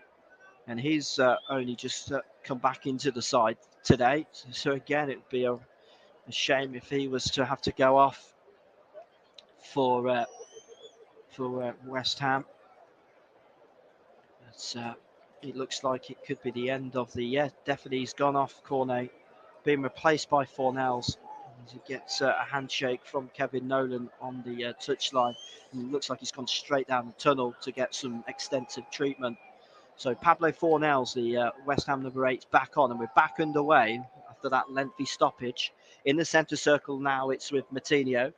and he's only just come back into the side today. So again, it would be a shame if he was to have to go off for West Ham. But it looks like it could be the end of the definitely he's gone off. Cornet being replaced by Fornals as he gets a handshake from Kevin Nolan on the touchline, and it looks like he's gone straight down the tunnel to get some extensive treatment. So Pablo Fornals, the West Ham number 8, is back on, and we're back underway after that lengthy stoppage In the centre circle now, it's with Matinho.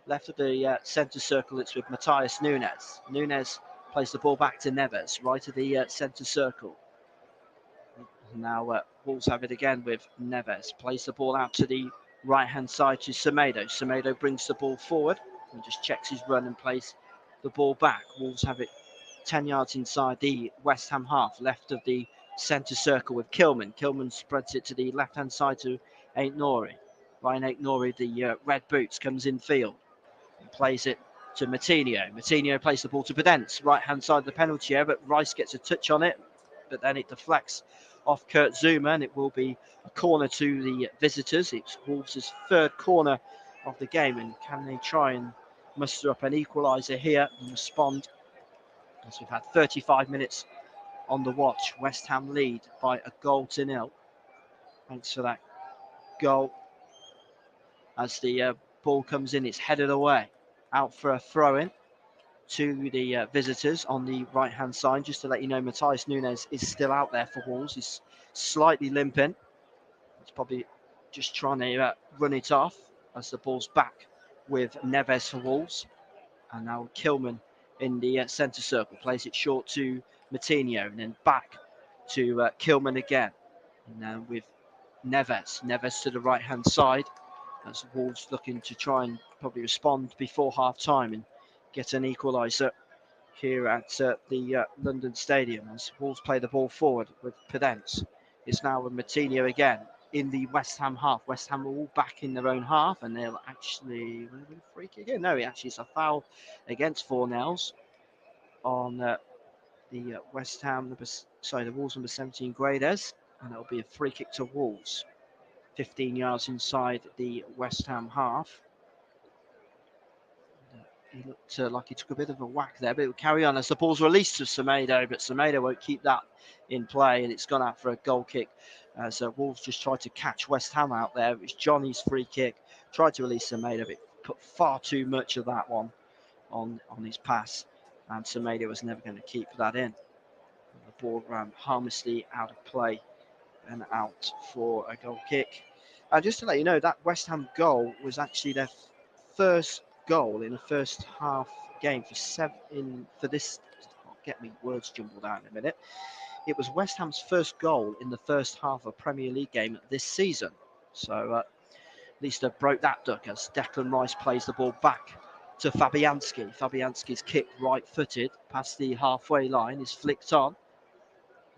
Left of the centre circle, it's with Matthias Nunes. Nunes plays the ball back to Neves, right of the centre circle. Now Wolves have it again with Neves. Plays the ball out to the right-hand side to Semedo. Semedo brings the ball forward and just checks his run and plays the ball back. Wolves have it 10 yards inside the West Ham half, left of the centre circle with Kilman. Kilman spreads it to the left-hand side to Ain't Nori. Ryan Ain't Nori, the red boots, comes in field and plays it to Matinho. Matinho plays the ball to Podence, right-hand side of the penalty area, but Rice gets a touch on it, but then it deflects off Kurt Zuma, and it will be a corner to the visitors. It's Wolves' third corner of the game, and can they try and muster up an equaliser here and respond? As we've had 35 minutes on the watch, West Ham lead by a 1-0. Thanks for that goal. As the ball comes in, it's headed away, out for a throw-in to the visitors on the right-hand side. Just to let you know, Matthias Nunes is still out there for Wolves. He's slightly limping. He's probably just trying to run it off as the ball's back with Neves for Wolves. And now Kilman in the centre circle plays it short to Matinho and then back to Kilman again. And now with Neves to the right-hand side. As Wolves looking to try and probably respond before half-time and get an equaliser here at the London Stadium. As Wolves play the ball forward with Podence. It's now with Matinho again in the West Ham half. West Ham are all back in their own half, and they'll actually free kick again. No, actually it's a foul against Fornells on the West Ham, the Wolves number 17 Guedes, and it'll be a free kick to Wolves, 15 yards inside the West Ham half. He looked like he took a bit of a whack there, but it will carry on as the ball's released to Semedo, but Semedo won't keep that in play, and it's gone out for a goal kick. As Wolves just tried to catch West Ham out there. It was Johnny's free kick, tried to release Semedo, but put far too much of that one on his pass, and Semedo was never going to keep that in. The ball ran harmlessly out of play and out for a goal kick. Just to let you know, that West Ham goal was actually their first goal in the first half game for this. I'll get me words jumbled out in a minute. It was West Ham's first goal in the first half of a Premier League game this season. So at least they broke that duck as Declan Rice plays the ball back to Fabianski. Fabianski's kick right-footed past the halfway line is flicked on.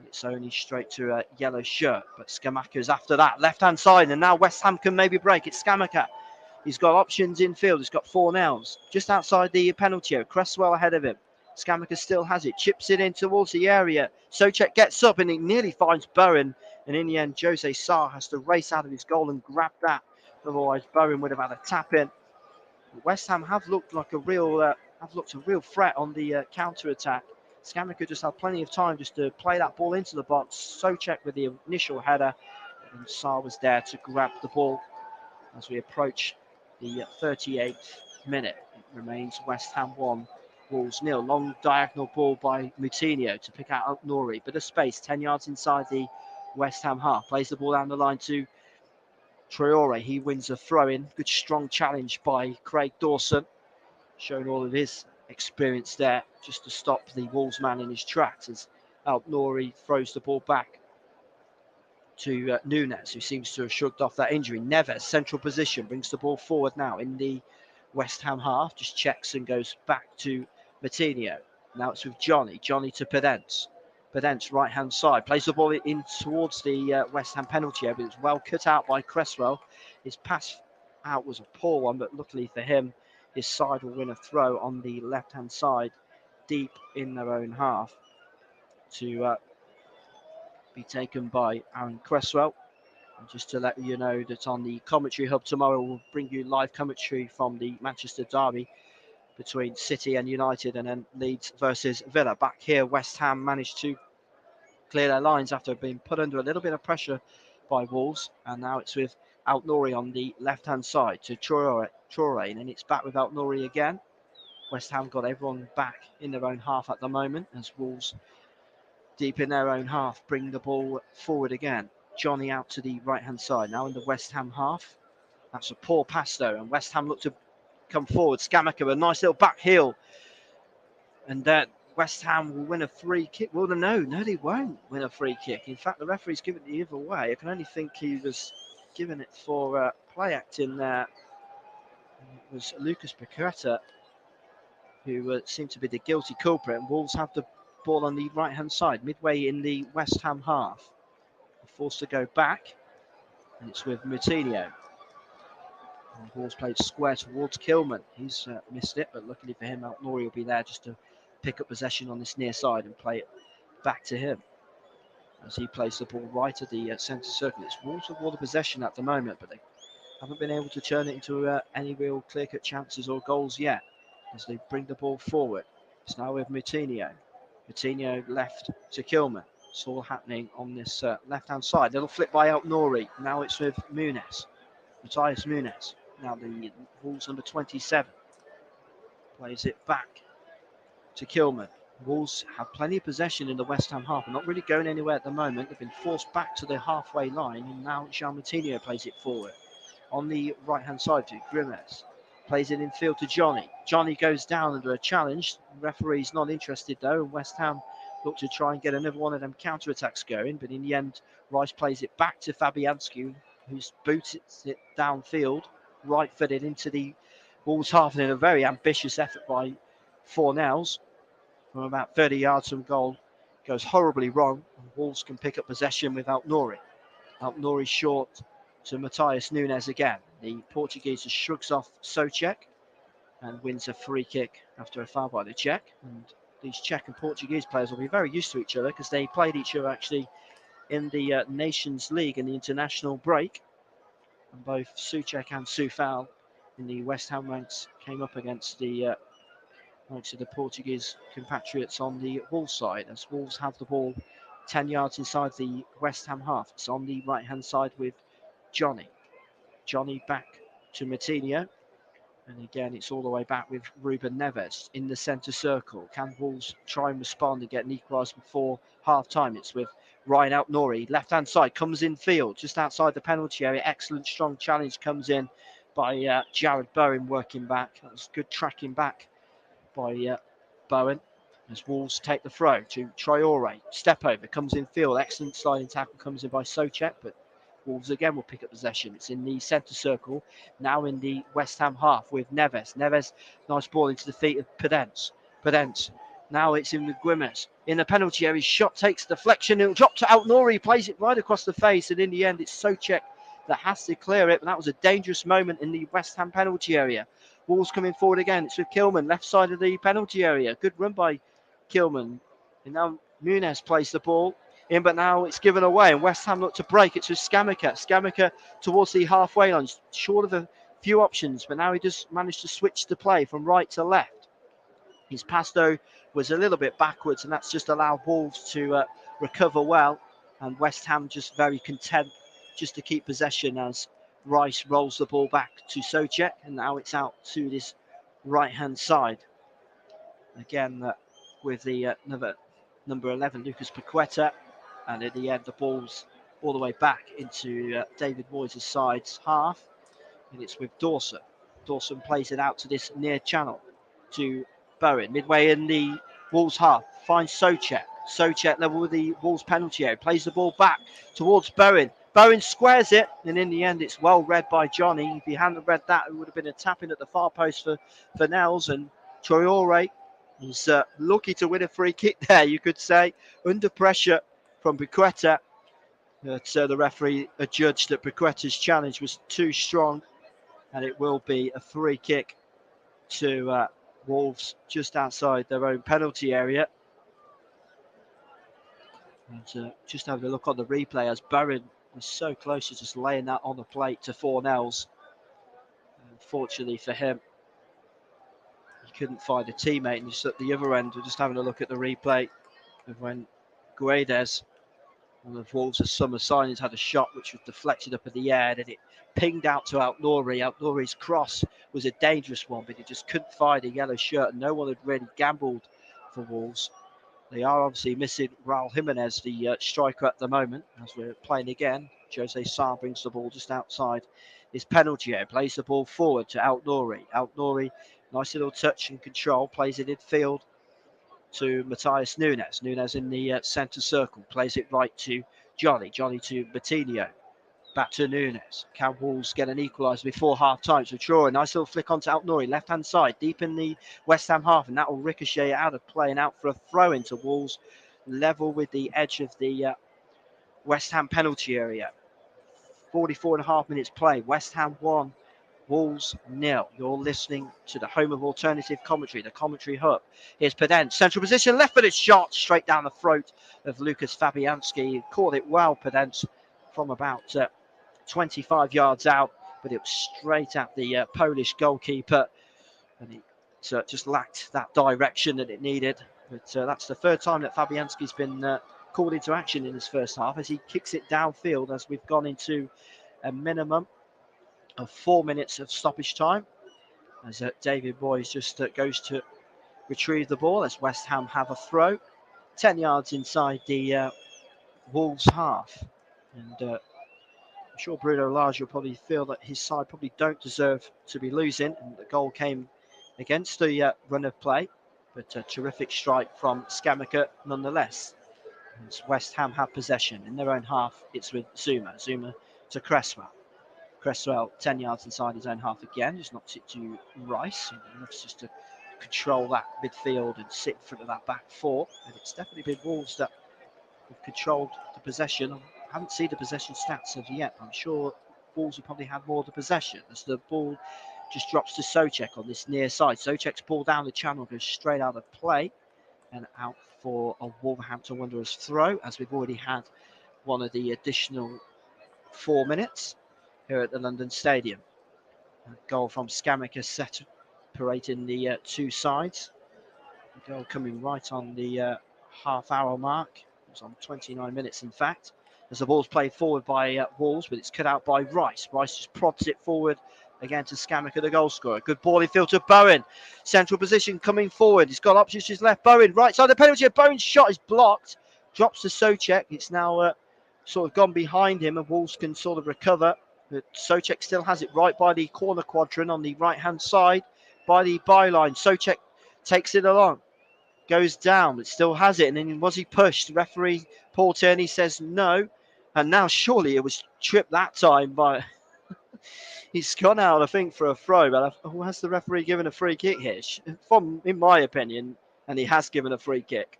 It's only straight to a yellow shirt, but Scamacca's after that. Left-hand side, and now West Ham can maybe break. It's Scamacca. He's got options in field. He's got Fornells just outside the penalty area. Cresswell ahead of him. Scamacca still has it. Chips it in towards the area. Souček gets up and he nearly finds Bowen. And in the end, Jose Sarr has to race out of his goal and grab that. Otherwise, Bowen would have had a tap in. West Ham have looked like a real threat on the counter attack. Scamacca just had plenty of time just to play that ball into the box. Souček with the initial header, and Sarr was there to grab the ball. As we approach the 38th minute, it remains West Ham 1, Wolves 0. Long diagonal ball by Moutinho to pick out Nori. Bit of space, 10 yards inside the West Ham half. Plays the ball down the line to Traore. He wins a throw-in. Good strong challenge by Craig Dawson, showing all of his experience there just to stop the Wolves man in his tracks as Nori throws the ball back to Nunes, who seems to have shrugged off that injury. Neves, central position, brings the ball forward now in the West Ham half, just checks and goes back to Matinho. Now it's with Johnny to Podence. Podence, right-hand side, plays the ball in towards the West Ham penalty area, but it's well cut out by Cresswell. His pass out was a poor one, but luckily for him, his side will win a throw on the left-hand side, deep in their own half, to be taken by Aaron Cresswell. And just to let you know that on the commentary hub tomorrow, we'll bring you live commentary from the Manchester derby between City and United, and then Leeds versus Villa. Back here, West Ham managed to clear their lines after being put under a little bit of pressure by Wolves, and now it's with Aït-Nouri on the left-hand side to Traore, and then it's back with Aït-Nouri again. West Ham got everyone back in their own half at the moment as Wolves, deep in their own half, bring the ball forward again. Johnny out to the right-hand side, now in the West Ham half. That's a poor pass though, and West Ham look to come forward. Scamacca, a nice little back heel, and West Ham will win a free kick. Well, no, they won't win a free kick. In fact, the referee's given it the other way. I can only think he was giving it for play acting there. It was Lucas Paqueta who seemed to be the guilty culprit, and Wolves have the ball on the right-hand side, midway in the West Ham half. They're forced to go back, and it's with Moutinho. And the ball's played square towards Kilman. He's missed it, but luckily for him, Altnouri will be there just to pick up possession on this near side and play it back to him as he plays the ball right at the centre circle. It's Wolves with all the possession at the moment, but they haven't been able to turn it into any real clear-cut chances or goals yet as they bring the ball forward. It's now with Moutinho. Moutinho left to Kilman. It's all happening on this left-hand side. Little flip by Altnouri. Now it's with Muniz. Matthias Muniz. Now the Wolves number 27 plays it back to Kilman. Wolves have plenty of possession in the West Ham half. They're not really going anywhere at the moment. They've been forced back to the halfway line, and now Jean Moutinho plays it forward. On the right-hand side to Grimes. Plays it in field to Johnny. Johnny goes down under a challenge. The referee's not interested though, and West Ham look to try and get another one of them counter-attacks going, but in the end, Rice plays it back to Fabianski, who's booted it downfield, right-footed into the Wolves half, and in a very ambitious effort by Fornells from about 30 yards from goal. Goes horribly wrong, and Wolves can pick up possession with Altnouri. Altnouri short to Matthias Muniz again. The Portuguese just shrugs off Souček and wins a free kick after a foul by the Czech. And these Czech and Portuguese players will be very used to each other because they played each other actually in the Nations League in the international break. And both Souček and Soufal in the West Ham ranks came up against the ranks of the Portuguese compatriots on the Wolves side, as Wolves have the ball 10 yards inside the West Ham half. It's on the right-hand side with Johnny. Johnny back to Moutinho. And again, it's all the way back with Ruben Neves in the centre circle. Can Wolves try and respond and get an equaliser before half-time? It's with Ryan Altnouri. Left-hand side, comes in field, just outside the penalty area. Excellent, strong challenge comes in by Jared Bowen working back. That was good tracking back by Bowen. As Wolves take the throw to Traore. Step over, comes in field. Excellent sliding tackle comes in by Souček, but Wolves again will pick up possession. It's in the centre circle, now in the West Ham half with Neves. Neves, nice ball into the feet of Podence. Now it's in with Grimes. In the penalty area, shot takes deflection. It'll drop to Altnouri, plays it right across the face, and in the end, it's Souček that has to clear it. But that was a dangerous moment in the West Ham penalty area. Wolves coming forward again. It's with Kilman, left side of the penalty area. Good run by Kilman. And now Muniz plays the ball in, but now it's given away, and West Ham look to break. It's with Scamacca towards the halfway line, short of a few options, but now he just managed to switch the play from right to left. His pass though was a little bit backwards, and that's just allowed Wolves to recover well, and West Ham just very content just to keep possession as Rice rolls the ball back to Souček, and now it's out to this right hand side again with the number 11 Lucas Paqueta. And at the end, the ball's all the way back into David Moyes' side's half. And it's with Dawson. Dawson plays it out to this near channel to Bowen. Midway in the Wolves half. Finds Souček. Souček level with the Wolves penalty area. Plays the ball back towards Bowen. Bowen squares it. And in the end, it's well read by Johnny. If he hadn't read that, it would have been a tap in at the far post for Nels. And Traore is lucky to win a free kick there, you could say. Under pressure from Paqueta, but the referee adjudged that Paqueta's challenge was too strong, and it will be a free kick to Wolves just outside their own penalty area. And just having a look on the replay, as Bowen was so close to just laying that on the plate to Fornells. Unfortunately for him, he couldn't find a teammate, and just at the other end, we're just having a look at the replay of when Guedes, one of Wolves' summer signings, had a shot which was deflected up in the air, and it pinged out to Altnouri. Altnouri's cross was a dangerous one, but he just couldn't find a yellow shirt, and no one had really gambled for Wolves. They are obviously missing Raul Jimenez, the striker at the moment, as we're playing again. Jose Sarr brings the ball just outside his penalty area, plays the ball forward to Altnouri. Altnouri, nice little touch and control, plays it in field to Matthias Nunes. Nunes in the centre circle, plays it right to Johnny. Johnny to Matinho. Back to Nunes. Can Wolves get an equaliser before half time? So Traore, nice little flick onto Altnouri, left hand side, deep in the West Ham half, and that will ricochet out of play and out for a throw into Wolves, level with the edge of the West Ham penalty area. 44.5 minutes play. West Ham 1, Wolves 0. You're listening to the home of alternative commentary, the commentary hub. Here's Pedence, central position, left-footed shot straight down the throat of Lucas Fabianski. He caught it well, Pedence, from about 25 yards out, but it was straight at the Polish goalkeeper, and it just lacked that direction that it needed. But that's the third time that Fabianski's been called into action in his first half, as he kicks it downfield, as we've gone into a minimum of 4 minutes of stoppage time, as David Boyes just goes to retrieve the ball, as West Ham have a throw 10 yards inside the Wolves half. And I'm sure Bruno Lage will probably feel that his side probably don't deserve to be losing, and the goal came against the run of play, but a terrific strike from Scamacca nonetheless. As West Ham have possession in their own half, it's with Zuma. Zuma to Cresswell. Cresswell 10 yards inside his own half again, just knocks it to Rice, and looks just to control that midfield and sit in front of that back four. And it's definitely been Wolves that have controlled the possession. I haven't seen the possession stats as yet. I'm sure Wolves have probably had more of the possession, as the ball just drops to Souček on this near side. Souček's ball down the channel goes straight out of play and out for a Wolverhampton Wanderers throw, as we've already had one of the additional 4 minutes here at the London Stadium. A goal from Scamacca separating the two sides. A goal coming right on the half-hour mark. It was on 29 minutes, in fact, as the ball's played forward by Wolves, but it's cut out by Rice. Rice just prods it forward again to Scamacca, the goal scorer. Good ball in field to Bowen. Central position coming forward. He's got options to his left. Bowen, right side of the penalty. Bowen's shot is blocked. Drops to Souček. It's now sort of gone behind him, and Wolves can sort of recover. But Souček still has it right by the corner quadrant on the right-hand side, by the byline. Souček takes it along. Goes down, but still has it. And then was he pushed? Referee Paul Tierney says no. And now surely it was tripped that time by... He's gone out, I think, for a throw. But has the referee given a free kick here? In my opinion, and he has given a free kick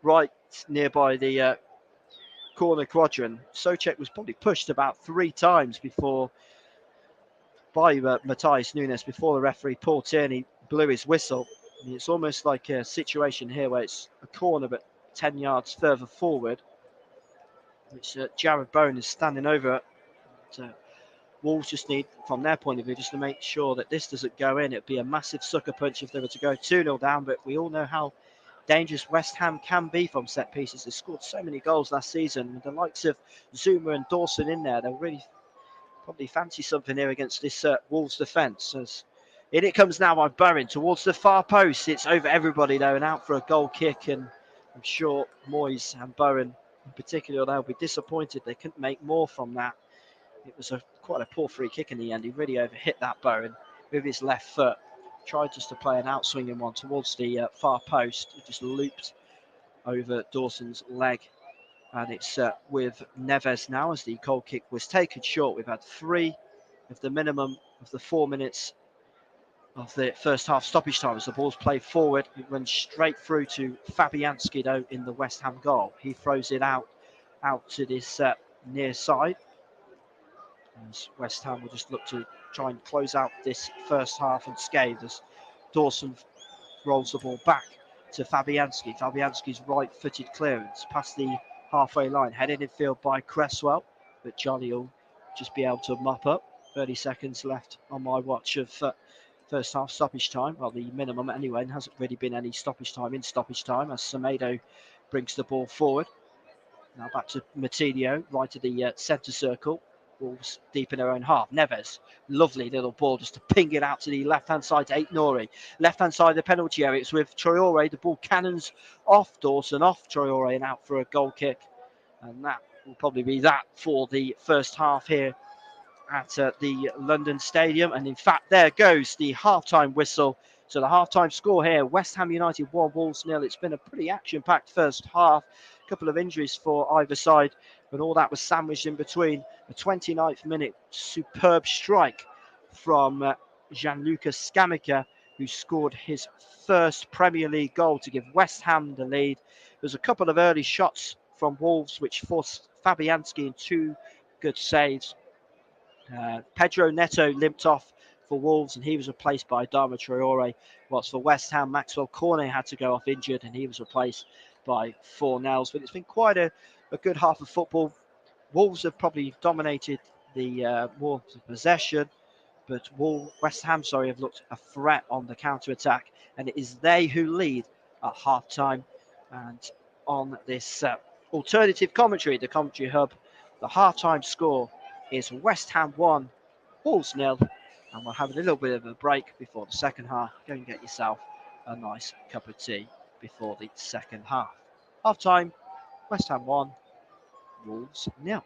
right nearby the corner quadrant. Souček was probably pushed about 3 times by Matthias Nunes before the referee Paul Tierney blew his whistle. I mean, it's almost like a situation here where it's a corner but 10 yards further forward, which Jared Bowen is standing over. Wolves just need, from their point of view, just to make sure that this doesn't go in. It'd be a massive sucker punch if they were to go 2-0 down, but we all know how dangerous West Ham can be from set pieces. They scored so many goals last season. With the likes of Zuma and Dawson in there, they'll really probably fancy something here against this Wolves defence. As in it comes now by Bowen towards the far post. It's over everybody though and out for a goal kick, and I'm sure Moyes and Bowen in particular, they'll be disappointed they couldn't make more from that. It was quite a poor free kick in the end. He really overhit that Bowen with his left foot. Tried just to play an outswinging one towards the far post. It just looped over Dawson's leg. And it's with Neves now, as the goal kick was taken short. We've had 3 of the minimum of the 4 minutes of the first half stoppage time as the ball's played forward. It runs straight through to Fabianski though in the West Ham goal. He throws it out to this near side. As West Ham will just look to try and close out this first half unscathed, as Dawson rolls the ball back to Fabianski. Fabianski's right-footed clearance past the halfway line, headed in field by Cresswell, but Johnny will just be able to mop up. 30 seconds left on my watch of first half stoppage time. Well, the minimum anyway, and hasn't really been any stoppage time as Semedo brings the ball forward. Now back to Matinho, right of the centre circle. Wolves deep in their own half. Neves, lovely little ball just to ping it out to the left-hand side to Aït-Nouri. Left-hand side of the penalty area, it's with Traore. The ball cannons off Dawson, off Traore and out for a goal kick. And that will probably be that for the first half here at the London Stadium. And in fact, there goes the half-time whistle. So the half-time score here, West Ham United 1, Wolves 0. It's been a pretty action-packed first half. A couple of injuries for either side, but all that was sandwiched in between. A 29th minute superb strike from Gianluca Scamacca, who scored his first Premier League goal to give West Ham the lead. There's a couple of early shots from Wolves which forced Fabianski in 2 good saves. Pedro Neto limped off for Wolves and he was replaced by Adama Traore. Whilst for West Ham, Maxwell Cornet had to go off injured and he was replaced by Fornells. But it's been quite a good half of football. Wolves have probably dominated the more possession, but West Ham, have looked a threat on the counter-attack, and it is they who lead at half-time. And on this alternative commentary, the commentary hub, the half-time score is West Ham 1, Wolves 0, and we'll have a little bit of a break before the second half. Go and get yourself a nice cup of tea before the second half. Half-time, West Ham 1, Wolves 0.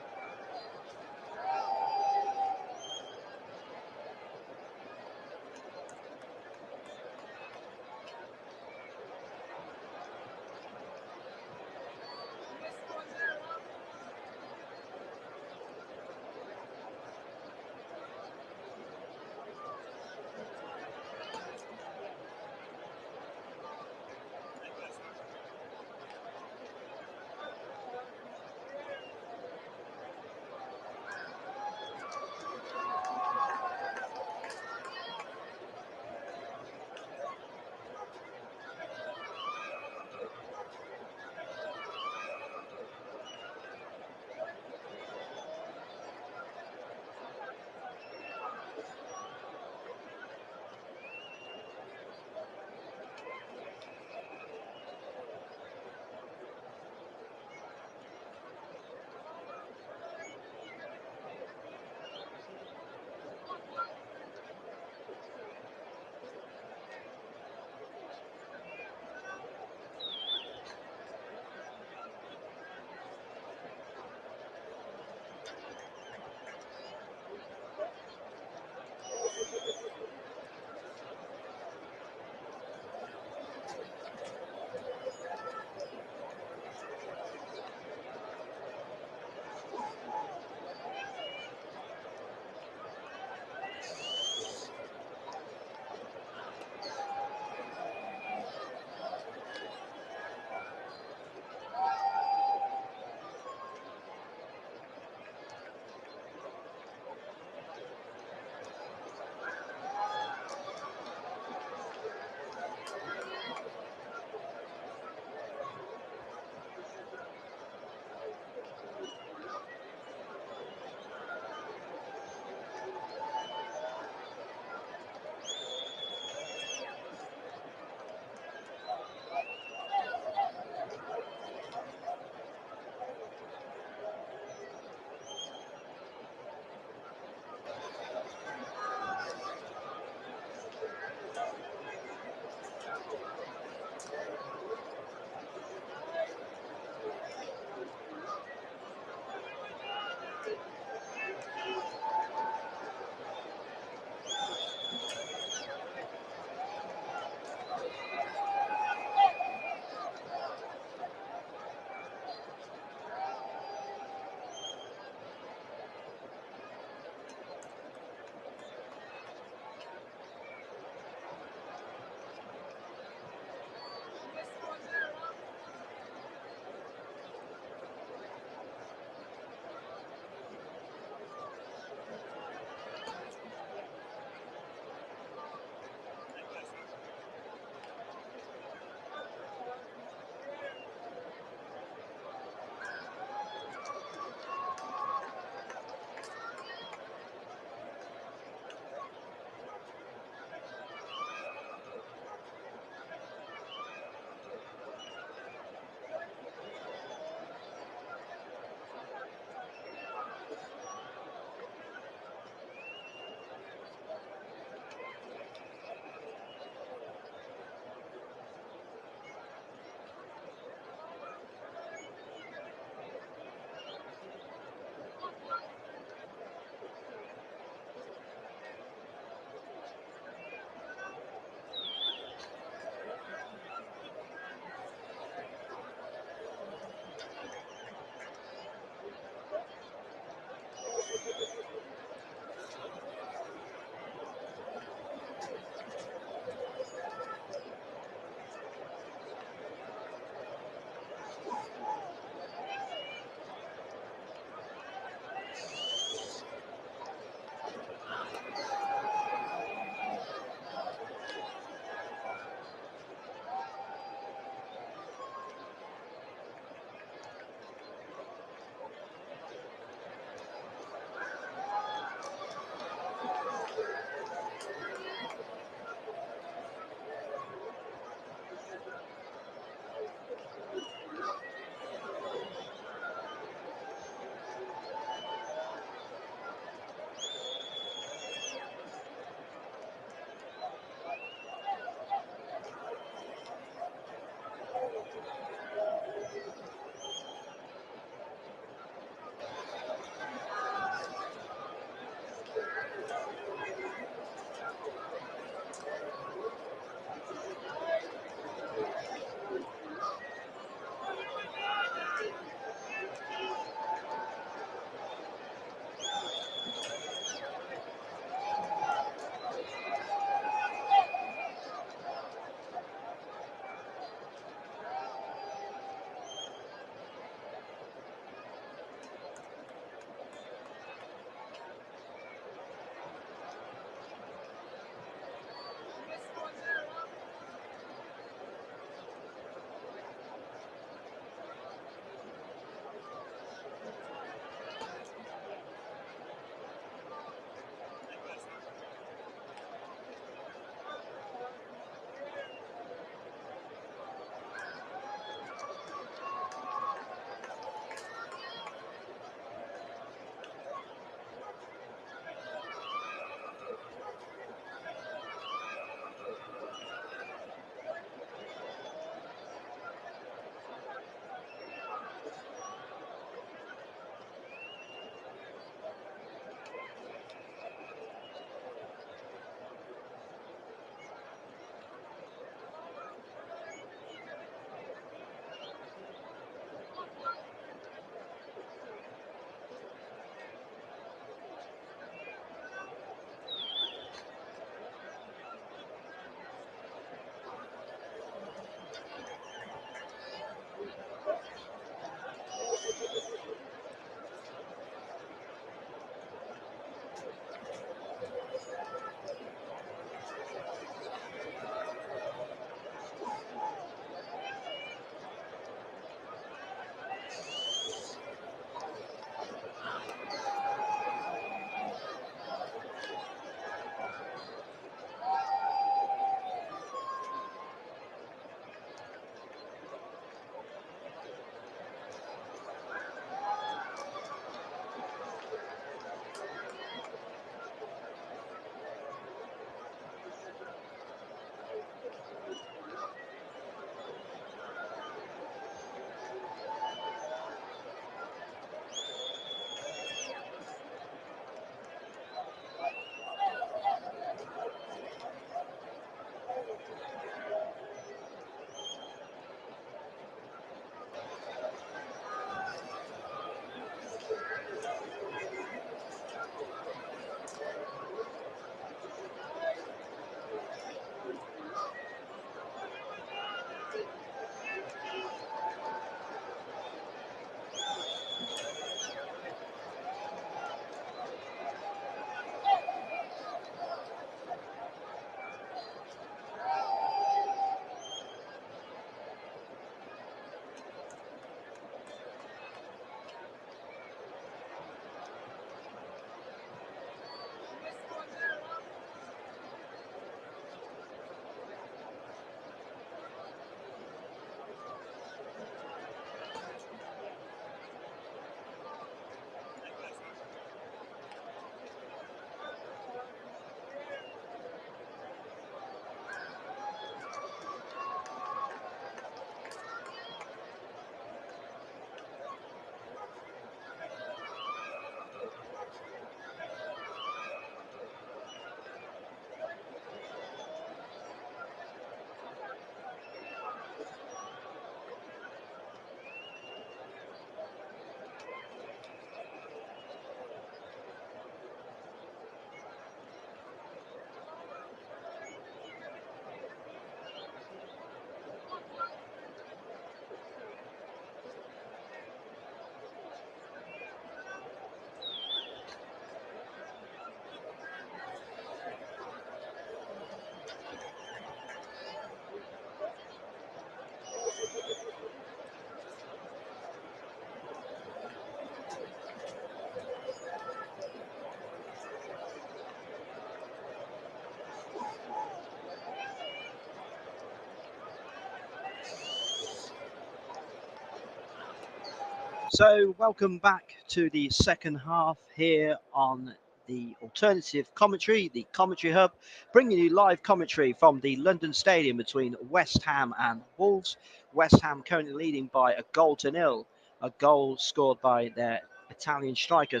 So, welcome back to the second half here on the alternative commentary, the Commentary Hub, bringing you live commentary from the London Stadium between West Ham and Wolves. West Ham currently leading by 1-0, a goal scored by their Italian striker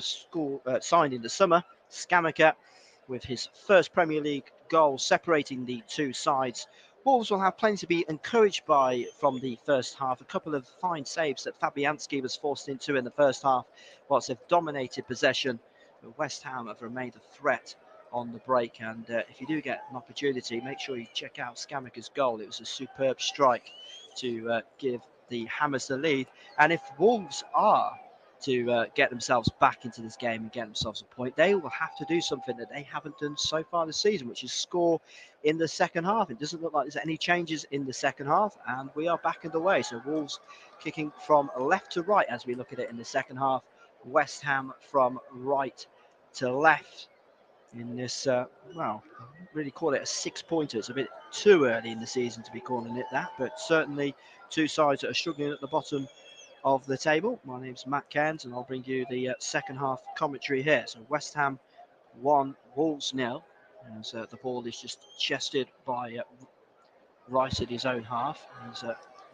signed in the summer, Scamacca, with his first Premier League goal separating the two sides. Wolves will have plenty to be encouraged by from the first half. A couple of fine saves that Fabianski was forced into in the first half, whilst they've dominated possession. West Ham have remained a threat on the break, and if you do get an opportunity, make sure you check out Scamacca's goal. It was a superb strike to give the Hammers the lead. And if Wolves are to get themselves back into this game and get themselves a point, they will have to do something that they haven't done so far this season, which is score in the second half. It doesn't look like there's any changes in the second half, and we are back underway. So Wolves kicking from left to right as we look at it in the second half. West Ham from right to left in this, well, I wouldn't really call it a six-pointer. It's a bit too early in the season to be calling it that, but certainly two sides that are struggling at the bottom of the table. My name's Matt Cairns, and I'll bring you the second half commentary here. So West Ham 1, Wolves 0. As the ball is just chested by Rice at his own half. He's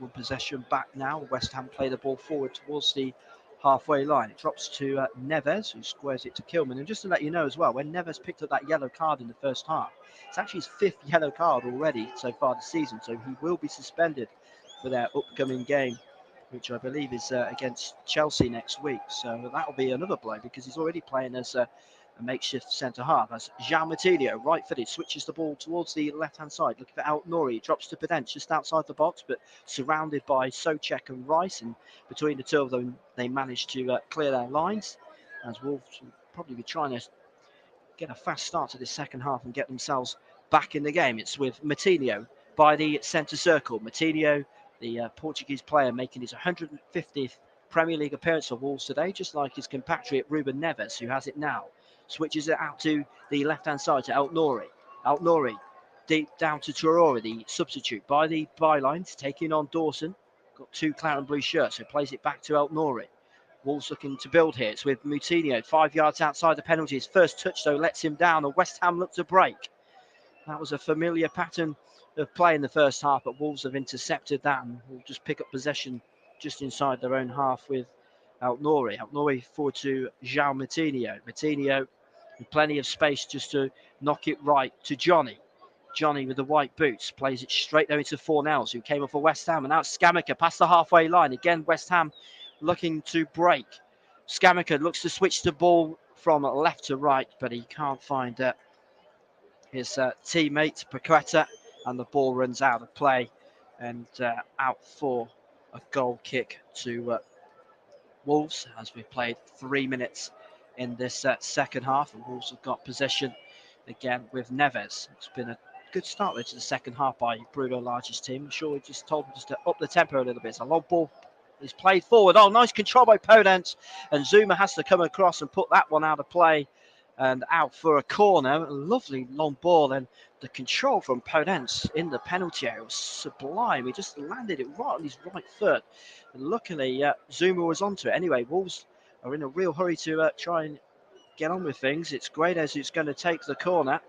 with possession back now. West Ham play the ball forward towards the halfway line. It drops to Neves, who squares it to Kilman. And just to let you know as well, when Neves picked up that yellow card in the first half, it's actually his fifth yellow card already so far this season. So he will be suspended for their upcoming game, which I believe is against Chelsea next week. So that'll be another blow because he's already playing as a makeshift centre half. As Jean Matilio, right-footed, switches the ball towards the left-hand side, looking for Al Nouri, drops to Pedence just outside the box, but surrounded by Souček and Rice, and between the two of them, they manage to clear their lines, as Wolves will probably be trying to get a fast start to this second half and get themselves back in the game. It's with Matilio by the centre circle. Matilio, the Portuguese player, making his 150th Premier League appearance for Wolves today, just like his compatriot Ruben Neves, who has it now. Switches it out to the left-hand side to El Nouri. El Nouri deep down to Traore, the substitute by the bylines, taking on Dawson. Got two claret and blue shirts, so plays it back to El Nouri. Wolves looking to build here. It's with Moutinho, 5 yards outside the penalty. His first touch, though, lets him down, and West Ham look to break. That was a familiar pattern of play in the first half, but Wolves have intercepted that and will just pick up possession just inside their own half with El Nouri. El Nouri forward to João Moutinho. Moutinho with plenty of space just to knock it right to Johnny. Johnny with the white boots plays it straight there into Fornells, who came up for West Ham, and now it's Scamacca past the halfway line. Again, West Ham looking to break. Scamacca looks to switch the ball from left to right, but he can't find his teammate Paqueta, and the ball runs out of play and out for a goal kick to Wolves, as we've played 3 minutes in this second half, and Wolves have got possession again with Neves. It's been a good start there to the second half by Bruno Lage's team. I'm sure we just told them just to up the tempo a little bit. It's a long ball is played forward. Oh, nice control by Podence, and Zuma has to come across and put that one out of play and out for a corner. A lovely long ball, and the control from Podence in the penalty area was sublime. He just landed it right on his right foot, and luckily Zuma was onto it. Anyway, Wolves are in a real hurry to try and get on with things. It's Guedes who's going to take the corner.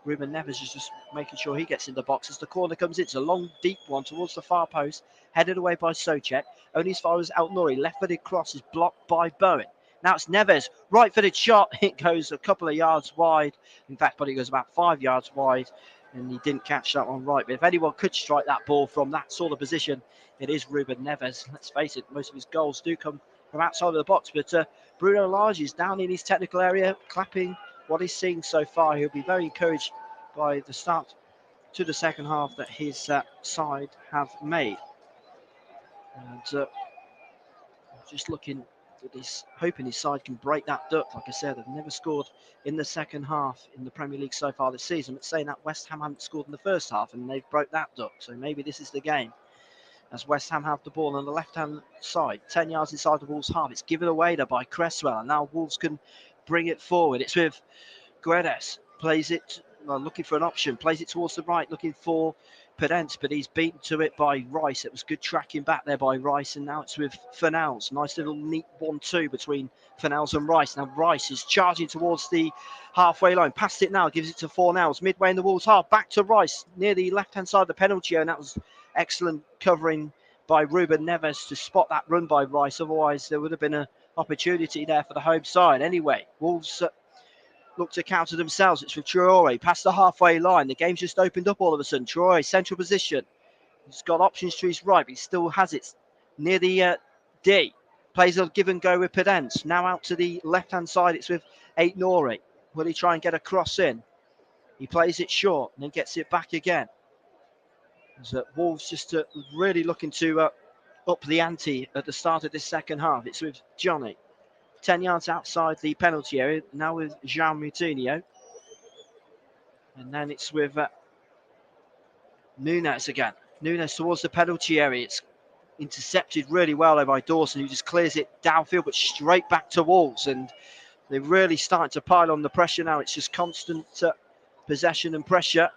Ruben Neves is just making sure he gets in the box as the corner comes in. It's a long, deep one towards the far post, headed away by Soucek. Only as far as Altnouri. Left-footed cross is blocked by Bowen. Now it's Neves. Right-footed shot. It goes a couple of yards wide. In fact, but it goes about 5 yards wide, and he didn't catch that one right. But if anyone could strike that ball from that sort of position, it is Ruben Neves. Let's face it, most of his goals do come from outside of the box. But Bruno Lage is down in his technical area, clapping what he's seen so far. He'll be very encouraged by the start to the second half that his side have made. And just looking at this, hoping his side can break that duck. Like I said, they've never scored in the second half in the Premier League so far this season. But saying that, West Ham haven't scored in the first half, and they've broke that duck. So maybe this is the game, as West Ham have the ball on the left-hand side, 10 yards inside the Wolves' half. It's given away there by Cresswell, and now Wolves can bring it forward. It's with Guedes, plays it, looking for an option, plays it towards the right, looking for Podence, but he's beaten to it by Rice. It was good tracking back there by Rice, and now it's with Fornells. Nice little neat 1-2 between Fornells and Rice. Now Rice is charging towards the halfway line, past it now, gives it to Fornells, midway in the Wolves' half, back to Rice, near the left-hand side of the penalty area, and that was excellent covering by Ruben Neves to spot that run by Rice. Otherwise, there would have been an opportunity there for the home side. Anyway, Wolves look to counter themselves. It's with Traore past the halfway line. The game's just opened up all of a sudden. Traore, central position. He's got options to his right, but he still has it near the D. Plays a give and go with Podence. Now out to the left-hand side. It's with Aitnouri. Will he try and get a cross in? He plays it short and then gets it back again. So Wolves just really looking to up the ante at the start of this second half. It's with Johnny. 10 yards outside the penalty area, now with Jean Moutinho. And then it's with Nunes again. Nunes towards the penalty area. It's intercepted really well there by Dawson, who just clears it downfield, but straight back to Wolves. And they're really starting to pile on the pressure now. It's just constant possession and pressure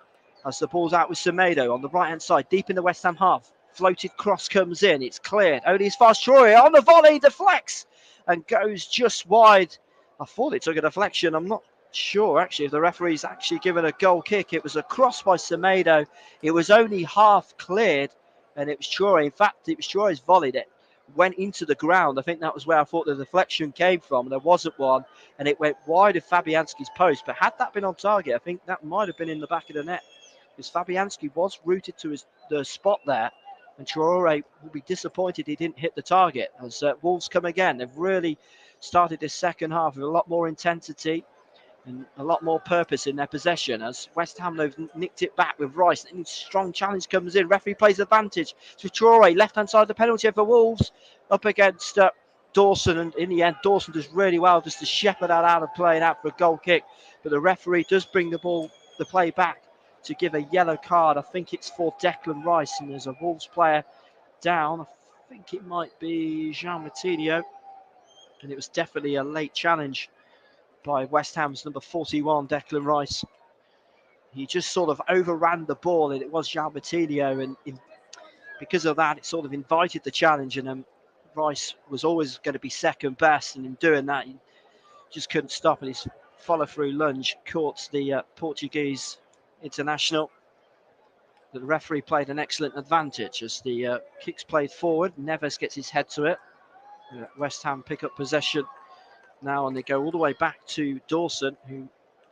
as the ball's out with Semedo on the right-hand side, deep in the West Ham half. Floated cross comes in. It's cleared. Only as far as Traore on the volley, deflects and goes just wide. I thought it took a deflection. I'm not sure, actually, if the referee's actually given a goal kick. It was a cross by Semedo. It was only half cleared, and it was Traore. In fact, it was Traore's volley that went into the ground. I think that was where I thought the deflection came from. There wasn't one, and it went wide of Fabianski's post. But had that been on target, I think that might have been in the back of the net, because Fabianski was rooted to the spot there. And Traore will be disappointed he didn't hit the target as Wolves come again. They've really started this second half with a lot more intensity and a lot more purpose in their possession, as West Ham, they've nicked it back with Rice. And strong challenge comes in. Referee plays advantage. So Traore, left-hand side of the penalty for Wolves, up against Dawson. And in the end, Dawson does really well just to shepherd that out of play and out for a goal kick. But the referee does bring the play back to give a yellow card. I think it's for Declan Rice, and there's a Wolves player down. I think it might be Jean Moutinho, and it was definitely a late challenge by West Ham's number 41, Declan Rice. He just sort of overran the ball, and it was Jean Moutinho, and because of that, it sort of invited the challenge, and Rice was always going to be second best, and in doing that, he just couldn't stop, and his follow-through lunge caught the Portuguese international. The referee played an excellent advantage as the kick's played forward. Neves gets his head to it. West Ham pick up possession now, and they go all the way back to Dawson, who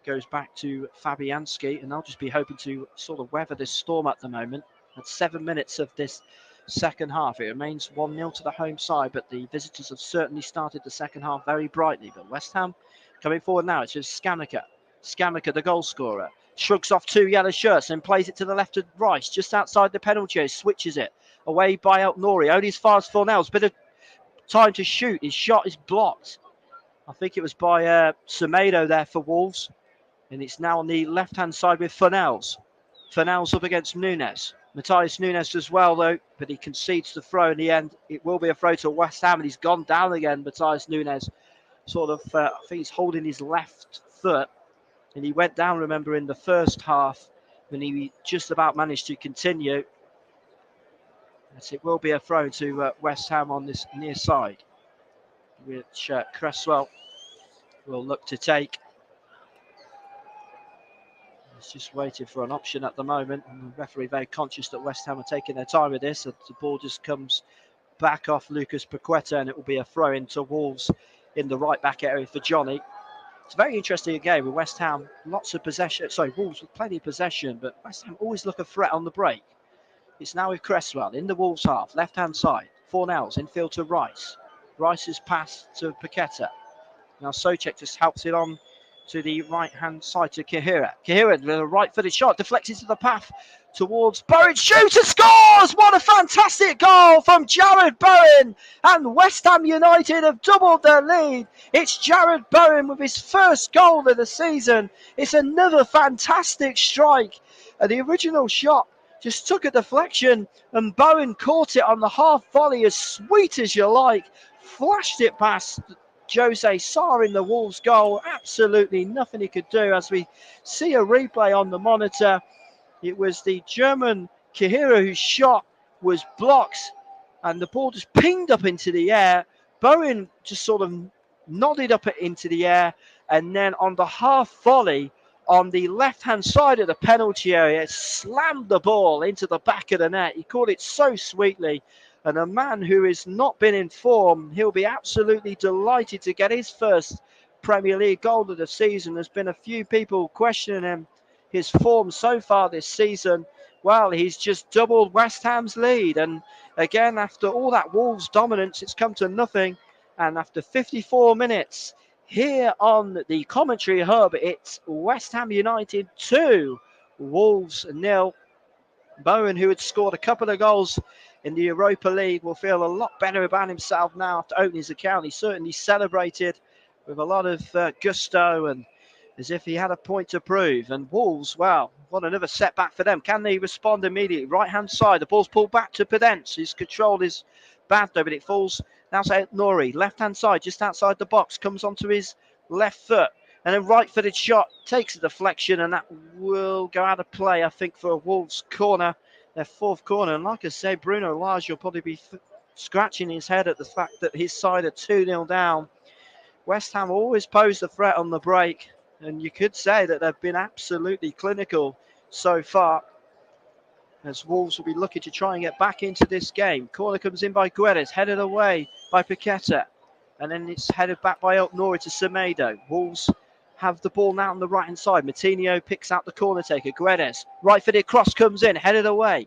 goes back to Fabianski, and they'll just be hoping to sort of weather this storm at the moment. At 7 minutes of this second half, it remains 1-0 to the home side, but the visitors have certainly started the second half very brightly. But West Ham coming forward now. It's just Scamacca. Scamacca, the goal scorer, shrugs off 2 yellow shirts and plays it to the left of Rice, just outside the penalty area, switches it away by El Nouri, only as far as Fornells. Bit of time to shoot. His shot is blocked. I think it was by Semedo there for Wolves. And it's now on the left-hand side with Fornells. Fornells up against Nunes. Matthias Nunes as well, though, but he concedes the throw in the end. It will be a throw to West Ham, and he's gone down again, Matthias Nunes. Sort of, I think he's holding his left foot. And he went down, remember, in the first half, when he just about managed to continue. Yes, it will be a throw to West Ham on this near side, which Cresswell will look to take. He's just waiting for an option at the moment. And the referee very conscious that West Ham are taking their time with this. The ball just comes back off Lucas Paqueta, and it will be a throw into Wolves in the right back area for Johnny. It's a very interesting game with West Ham. Lots of possession. Sorry, Wolves with plenty of possession, but West Ham always look a threat on the break. It's now with Cresswell in the Wolves half, left-hand side. Fornells infield to Rice. Rice's pass to Paqueta. Now Souček just helps it on to the right-hand side to Kahira. Kahira with a right-footed shot, deflected to the path towards Bowen. Shooter scores! What a fantastic goal from Jared Bowen! And West Ham United have doubled their lead. It's Jared Bowen with his first goal of the season. It's another fantastic strike. And the original shot just took a deflection, and Bowen caught it on the half volley as sweet as you like. Flashed it past Jose Sarr in the Wolves goal. Absolutely nothing he could do. As we see a replay on the monitor, it was the German Kahira whose shot was blocked, and the ball just pinged up into the air. Bowen just sort of nodded up into the air, and then on the half volley on the left-hand side of the penalty area, slammed the ball into the back of the net. He caught it so sweetly. And a man who has not been in form, he'll be absolutely delighted to get his first Premier League goal of the season. There's been a few people questioning him, his form so far this season. Well, he's just doubled West Ham's lead. And again, after all that Wolves dominance, it's come to nothing. And after 54 minutes, here on the commentary hub, it's West Ham United 2, Wolves 0. Bowen, who had scored a couple of goals in the Europa League, will feel a lot better about himself now after opening his account. He certainly celebrated with a lot of gusto and as if he had a point to prove. And Wolves, well, what another setback for them. Can they respond immediately? Right-hand side, the ball's pulled back to Podence. His control is bad though, but it falls now to Nouri. Left-hand side, just outside the box, comes onto his left foot. And then right-footed shot, takes a deflection, and that will go out of play, I think, for a Wolves corner, their fourth corner. And like I say, Bruno Lage will probably be scratching his head at the fact that his side are 2-0 down. West Ham always posed a threat on the break, and you could say that they've been absolutely clinical so far, as Wolves will be looking to try and get back into this game. Corner comes in by Guedes, headed away by Paqueta, and then it's headed back by El Nouri to Semedo. Wolves have the ball now on the right-hand side. Matinho picks out the corner taker. Guedes, right-footed cross comes in, headed away.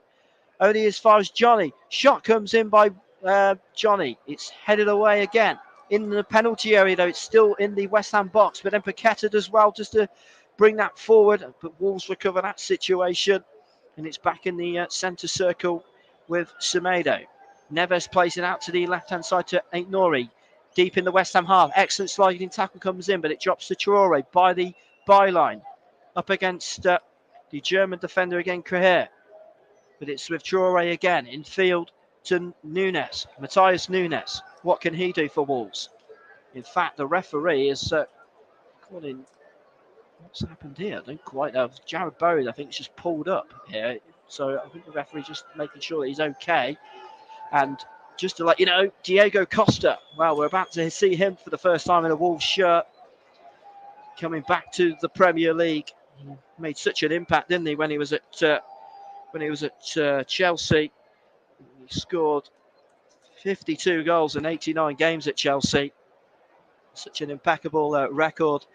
Only as far as Johnny. Shot comes in by Johnny. It's headed away again. In the penalty area, though, it's still in the West Ham box. But then Paqueta does well just to bring that forward. But Wolves recover that situation. And it's back in the centre circle with Semedo. Neves plays it out to the left-hand side to Nouri. Deep in the West Ham half. Excellent sliding tackle comes in, but it drops to Traore by the byline. Up against the German defender again, Kraher. But it's with Traore again. In field to Nunes. Matthias Nunes. What can he do for Wolves? In fact, the referee is calling. What's happened here? I don't quite know. Jared Bowen, I think, is just pulled up here. So I think the referee just making sure that he's okay. And just to let you know, Diego Costa, well, we're about to see him for the first time in a Wolves shirt. Coming back to the Premier League. He made such an impact, didn't he, when he was at Chelsea. He scored 52 goals in 89 games at Chelsea. Such an impeccable record.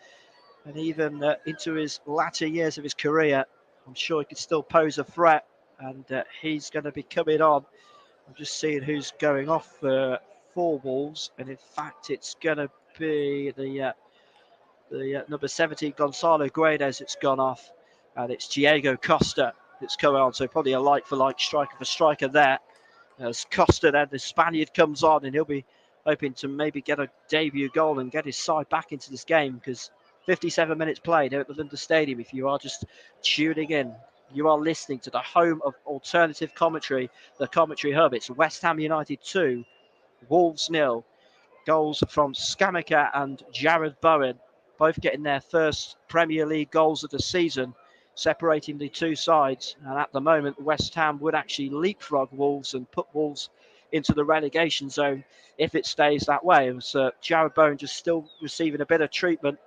and even into his latter years of his career, I'm sure he could still pose a threat, and he's going to be coming on. I'm just seeing who's going off for Wolves, and in fact, it's going to be the number 17 Gonzalo Guedes. It's gone off, and it's Diego Costa that's coming on. So probably a like-for-like striker for striker there. As Costa, then the Spaniard, comes on, and he'll be hoping to maybe get a debut goal and get his side back into this game, because 57 minutes played here at the London Stadium. If you are just tuning in, you are listening to the home of alternative commentary, the Commentary Hub. It's West Ham United 2, Wolves 0. Goals from Scamacca and Jared Bowen, both getting their first Premier League goals of the season, separating the two sides. And at the moment, West Ham would actually leapfrog Wolves and put Wolves into the relegation zone if it stays that way. It was Jared Bowen just still receiving a bit of treatment.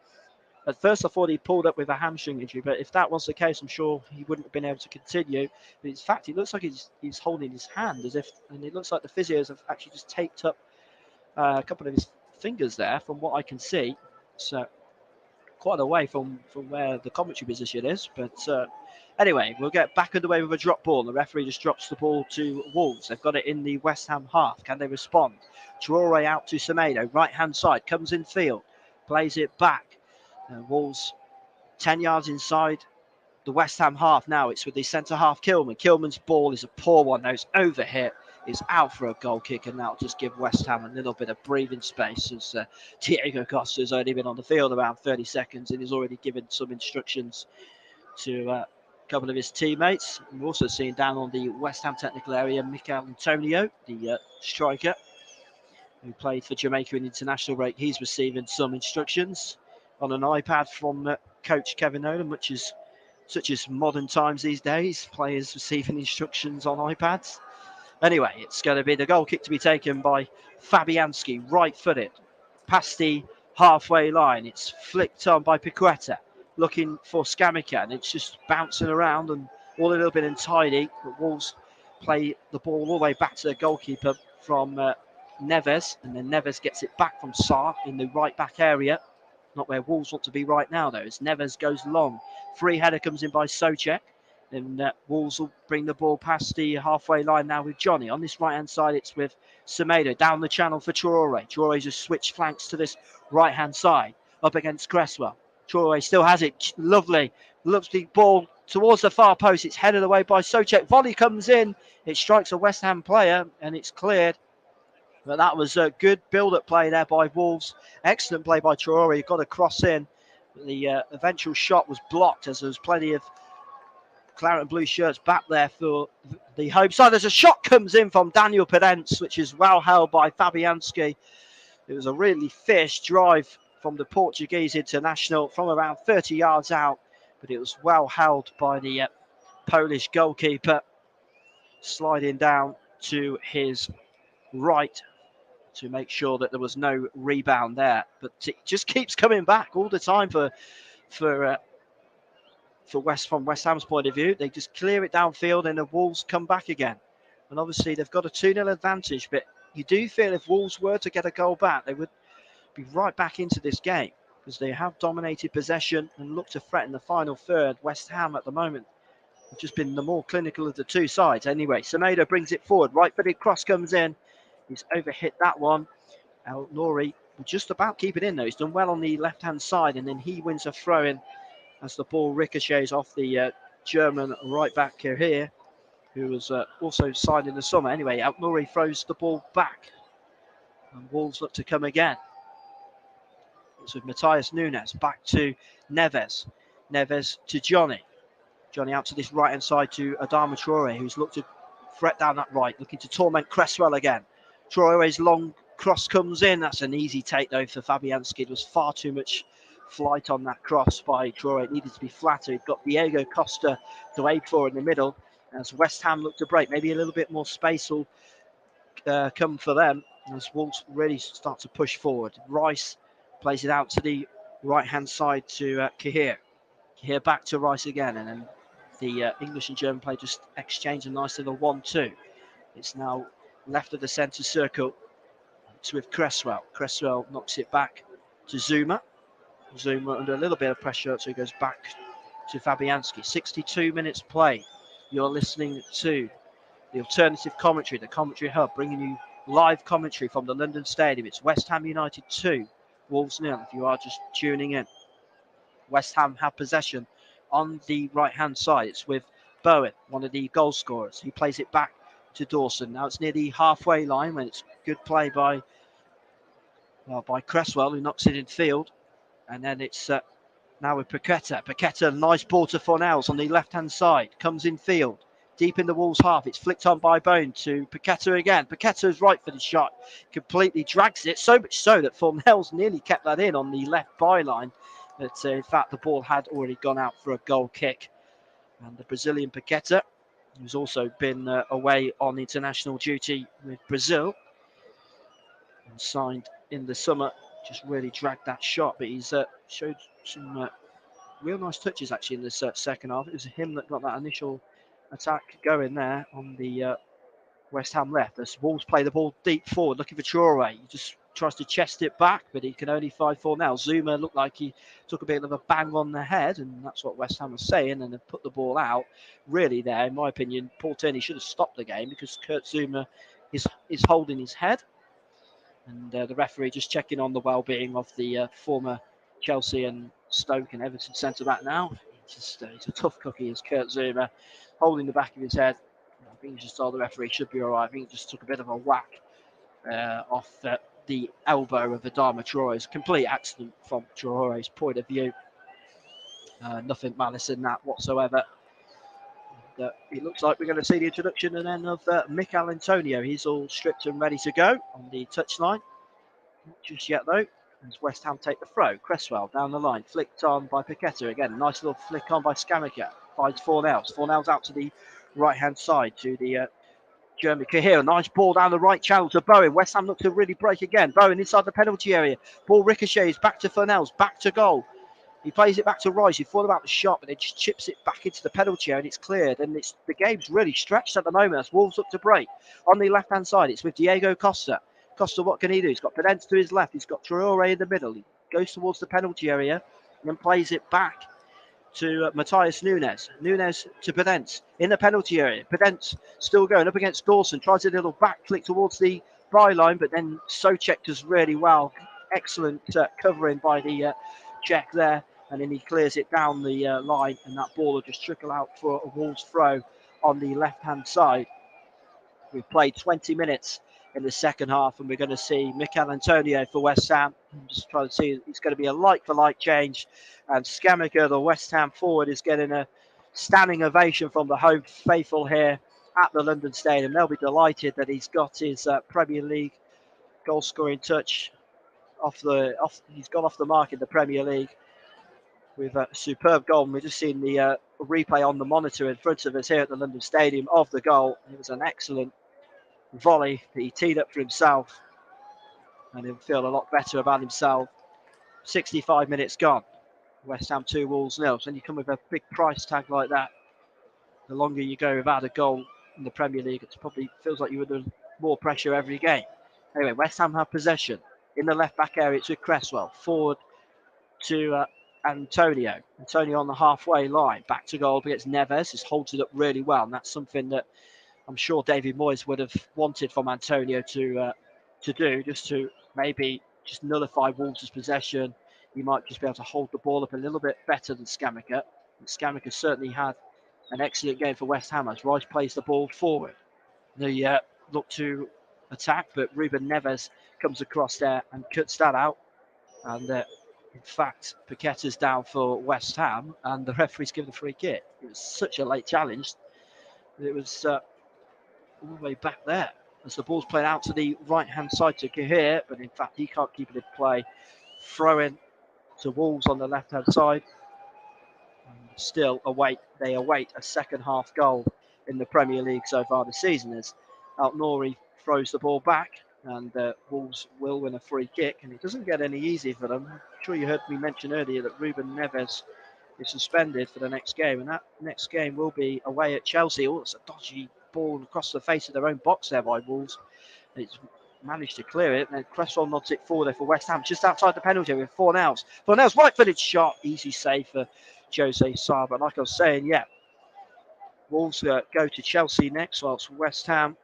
At first, I thought he pulled up with a hamstring injury, but if that was the case, I'm sure he wouldn't have been able to continue. But in fact, it looks like he's holding his hand as if, and it looks like the physios have actually just taped up a couple of his fingers there, from what I can see. So quite away from where the commentary position is. But anyway, we'll get back underway with a drop ball. The referee just drops the ball to Wolves. They've got it in the West Ham half. Can they respond? Traore out to Semedo, right-hand side, comes in field, plays it back. Wolves 10 yards inside the West Ham half now. It's with the centre half Kilman. Kilman's ball is a poor one. Now it's overhit. It's out for a goal kick, and that'll just give West Ham a little bit of breathing space, as Diego Costa's only been on the field around 30 seconds and he's already given some instructions to a couple of his teammates. We've also seen down on the West Ham technical area Mikel Antonio, the striker who played for Jamaica in international break. He's receiving some instructions on an iPad from coach Kevin Nolan, which is such as modern times these days, players receiving instructions on iPads. Anyway, it's going to be the goal kick to be taken by Fabianski, right-footed, past the halfway line. It's flicked on by Piqueta, looking for Scamacca, and it's just bouncing around and all a little bit untidy. But Wolves play the ball all the way back to the goalkeeper from Neves, and then Neves gets it back from Sarr in the right-back area. Not where Wolves want to be right now, though, as Neves goes long. Free header comes in by Soucek. And Wolves will bring the ball past the halfway line now with Johnny. On this right-hand side, it's with Semedo. Down the channel for Traore. Traore just switched flanks to this right-hand side, up against Cresswell. Traore still has it. Lovely ball towards the far post. It's headed away by Soucek. Volley comes in. It strikes a West Ham player, and it's cleared. But that was a good build-up play there by Wolves. Excellent play by Traore. He got a cross in. The eventual shot was blocked, as there was plenty of claret and blue shirts back there for the home side. There's a shot comes in from Daniel Pedence, which is well held by Fabianski. It was a really fierce drive from the Portuguese international from around 30 yards out, but it was well held by the Polish goalkeeper, sliding down to his right to make sure that there was no rebound there. But it just keeps coming back all the time from West Ham's point of view. They just clear it downfield and the Wolves come back again. And obviously they've got a 2-0 advantage, but you do feel if Wolves were to get a goal back, they would be right back into this game, because they have dominated possession and look to threaten the final third. West Ham at the moment have just been the more clinical of the two sides. Anyway, Semedo brings it forward. Right-footed cross comes in. He's overhit that one. El Nouri will just about keep it in though. He's done well on the left-hand side, and then he wins a throw-in as the ball ricochets off the German right-back here, who was also signed in the summer. Anyway, El Nouri throws the ball back, and Wolves look to come again. It's with Matthias Nunes, back to Neves. Neves to Johnny. Johnny out to this right-hand side to Adama Traore, who's looked to threat down that right, looking to torment Cresswell again. Traore's long cross comes in. That's an easy take, though, for Fabianski. It was far too much flight on that cross by Traore. It needed to be flatter. He'd got Diego Costa to aid for in the middle. As West Ham look to break, maybe a little bit more space will come for them as Wolves really start to push forward. Rice plays it out to the right-hand side to Cahir. Cahir back to Rice again, and then the English and German play just exchange a nice little 1-2. It's now left of the centre circle. It's with Cresswell. Cresswell knocks it back to Zuma. Zuma under a little bit of pressure, so he goes back to Fabianski. 62 minutes played. You're listening to the alternative commentary, the commentary hub, bringing you live commentary from the London Stadium. It's West Ham United 2, Wolves 0. If you are just tuning in, West Ham have possession on the right-hand side. It's with Bowen, one of the goal scorers. He plays it back to Dawson. Now it's near the halfway line when it's good play by Cresswell, who knocks it in field. And then it's now with Paqueta. Paqueta, nice ball to Fornells on the left-hand side. Comes in field. Deep in the Wolves half. It's flicked on by Bone to Paqueta again. Paqueta's right for the shot. Completely drags it. So much so that Fornells nearly kept that in on the left byline. But in fact, the ball had already gone out for a goal kick. And the Brazilian Paqueta, who's also been away on international duty with Brazil and signed in the summer, just really dragged that shot. But he's showed some real nice touches actually in this second half. It was him that got that initial attack going there on the West Ham left. As Wolves play the ball deep forward, looking for Traore. He just tries to chest it back, but he can only find four now. Zuma looked like he took a bit of a bang on the head, and that's what West Ham was saying, and they put the ball out. Really there, in my opinion, Paul Tierney should have stopped the game because Kurt Zuma is holding his head. And the referee just checking on the well-being of the former Chelsea and Stoke and Everton centre-back now. He's a tough cookie, is Kurt Zuma, holding the back of his head. I think he just told the referee should be all right. I think he just took a bit of a whack off the elbow of Adama Traore. It's a complete accident from Traore's point of view. Nothing malice in that whatsoever. And, it looks like we're going to see the introduction and then of Mikel Antonio. He's all stripped and ready to go on the touchline. Not just yet though, as West Ham take the throw. Cresswell down the line, flicked on by Paqueta again. Nice little flick on by Scamacca. Finds Fornells. Fornells out to the right-hand side to the Jeremy Cahill. Nice ball down the right channel to Bowen. West Ham look to really break again. Bowen inside the penalty area. Ball ricochets back to Fornells, back to goal. He plays it back to Rice. He thought about the shot, but then just chips it back into the penalty area and it's cleared. And the game's really stretched at the moment as Wolves look to break. On the left-hand side, it's with Diego Costa. Costa, what can he do? He's got Pedence to his left. He's got Traore in the middle. He goes towards the penalty area and then plays it back to Matthias Nunes. Nunes to Pedence in the penalty area. Pedence still going up against Dawson. Tries a little back flick towards the byline, but then Souček does really well. Excellent covering by the Czech there. And then he clears it down the line, and that ball will just trickle out for a Wolves throw on the left-hand side. We've played 20 minutes in the second half, and we're going to see Mikel Antonio for West Ham. I'm just trying to see it's going to be a like-for-like change. And Scamacca, the West Ham forward, is getting a standing ovation from the home faithful here at the London Stadium. They'll be delighted that he's got his Premier League goal-scoring touch he's gone off the mark in the Premier League with a superb goal. And we're just seeing the replay on the monitor in front of us here at the London Stadium of the goal. It was an excellent volley that he teed up for himself, and he'll feel a lot better about himself. 65 minutes gone. West Ham 2, Wolves 0. So when you come with a big price tag like that, the longer you go without a goal in the Premier League, it probably feels like you would have more pressure every game. Anyway, West Ham have possession in the left back area. It's with Cresswell forward to Antonio. Antonio on the halfway line, back to goal against Neves. Just holds it up really well, and that's something that I'm sure David Moyes would have wanted from Antonio to do, just to maybe just nullify Wolves' possession. He might just be able to hold the ball up a little bit better than Scamacca. Scamacca certainly had an excellent game for West Ham as Rice plays the ball forward. They look to attack, but Ruben Neves comes across there and cuts that out. And in fact, Paqueta's down for West Ham, and the referee's given a free kick. It was such a late challenge. It was all the way back there as the ball's played out to the right-hand side to Cahir, but in fact, he can't keep it in play. Throw in to Wolves on the left-hand side. And still they await a second-half goal in the Premier League so far this season as Altnouri throws the ball back, and Wolves will win a free kick, and it doesn't get any easier for them. I'm sure you heard me mention earlier that Ruben Neves is suspended for the next game, and that next game will be away at Chelsea. Oh, it's a dodgy ball across the face of their own box there by Wolves. It's managed to clear it. And then Cresswell nods it forward there for West Ham, just outside the penalty with Fornells. Fornells right-footed shot, easy save for Jose Sa. But like I was saying, yeah, Wolves go to Chelsea next, whilst West Ham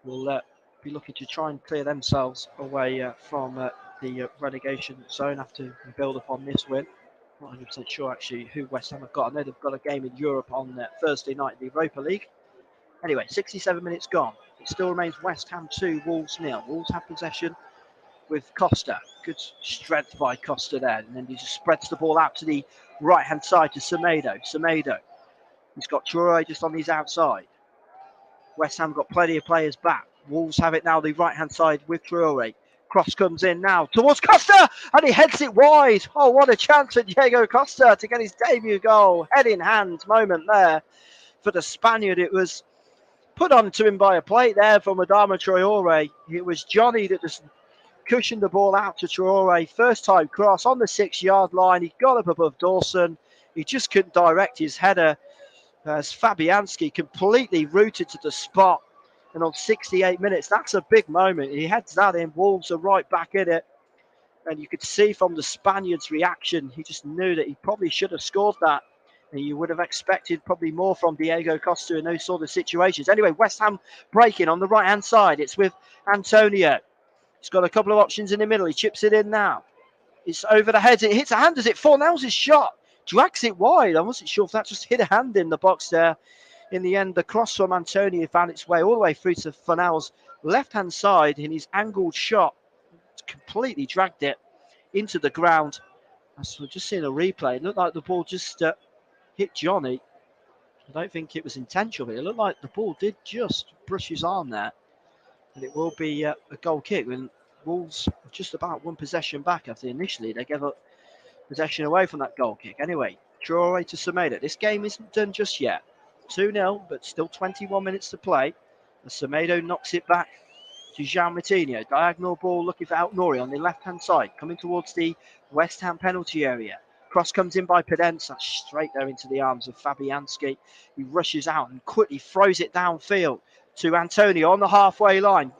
will be looking to try and clear themselves away from the relegation zone after we build upon this win. Not 100% sure actually who West Ham have got. I know they've got a game in Europe on Thursday night in the Europa League. Anyway, 67 minutes gone. It still remains West Ham 2, Wolves 0. Wolves have possession with Costa. Good strength by Costa there. And then he just spreads the ball out to the right-hand side to Semedo. Semedo. He's got Traore just on his outside. West Ham got plenty of players back. Wolves have it now, the right-hand side with Traore. Cross comes in now towards Costa, and he heads it wide. Oh, what a chance for Diego Costa to get his debut goal. Head in hand moment there for the Spaniard. It was put on to him by a plate there from Adama Traore. It was Johnny that just cushioned the ball out to Traore. First time cross on the 6-yard line. He got up above Dawson. He just couldn't direct his header as Fabianski completely rooted to the spot. And on 68 minutes, that's a big moment. He heads that in. Wolves are right back in it. And you could see from the Spaniard's reaction, he just knew that he probably should have scored that. And you would have expected probably more from Diego Costa in those sort of situations. Anyway, West Ham breaking on the right-hand side. It's with Antonio. He's got a couple of options in the middle. He chips it in now. It's over the head. It hits a hand. Is it Fornells' shot? Drags it wide. I wasn't sure if that just hit a hand in the box there. In the end, the cross from Antonio found its way all the way through to Fornells' left-hand side in his angled shot. Completely dragged it into the ground. We're just seeing a replay. It looked like the ball just hit Johnny. I don't think it was intentional, but it looked like the ball did just brush his arm there. And it will be a goal kick. When Wolves just about one possession back after initially they gave up possession away from that goal kick. Anyway, Traore to Semedo. This game isn't done just yet. 2-0, but still 21 minutes to play. As Semedo knocks it back to Jean Moutinho. Diagonal ball looking for Altnouri on the left-hand side, coming towards the West Ham penalty area. Cross comes in by Pedence. That's straight there into the arms of Fabianski. He rushes out and quickly throws it downfield to Antonio on the halfway line.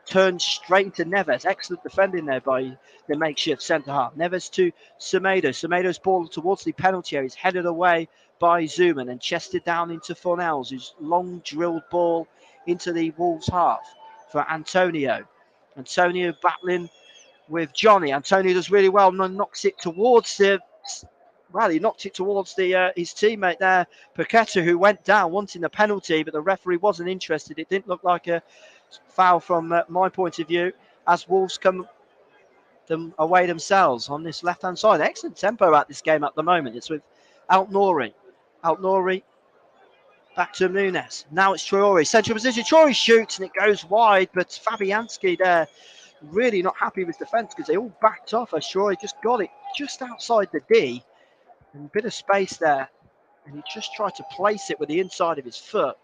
Turns straight into Neves. Excellent defending there by the makeshift centre-half. Neves to Semedo. Semedo's ball towards the penalty area is headed away by Zuman and chested down into Fornells, whose long drilled ball into the Wolves half for Antonio. Antonio battling with Johnny. Antonio does really well and knocks it towards the... Well, he knocked it towards the his teammate there, Paqueta, who went down wanting the penalty, but the referee wasn't interested. It didn't look like a foul from my point of view, as Wolves come them away themselves on this left-hand side. Excellent tempo at this game at the moment. It's with Altnouri. Altnouri back to Nunes. Now it's Traore. Central position. Traore shoots and it goes wide, but Fabianski there really not happy with defence because they all backed off as Traore just got it just outside the D. And a bit of space there. And he just tried to place it with the inside of his foot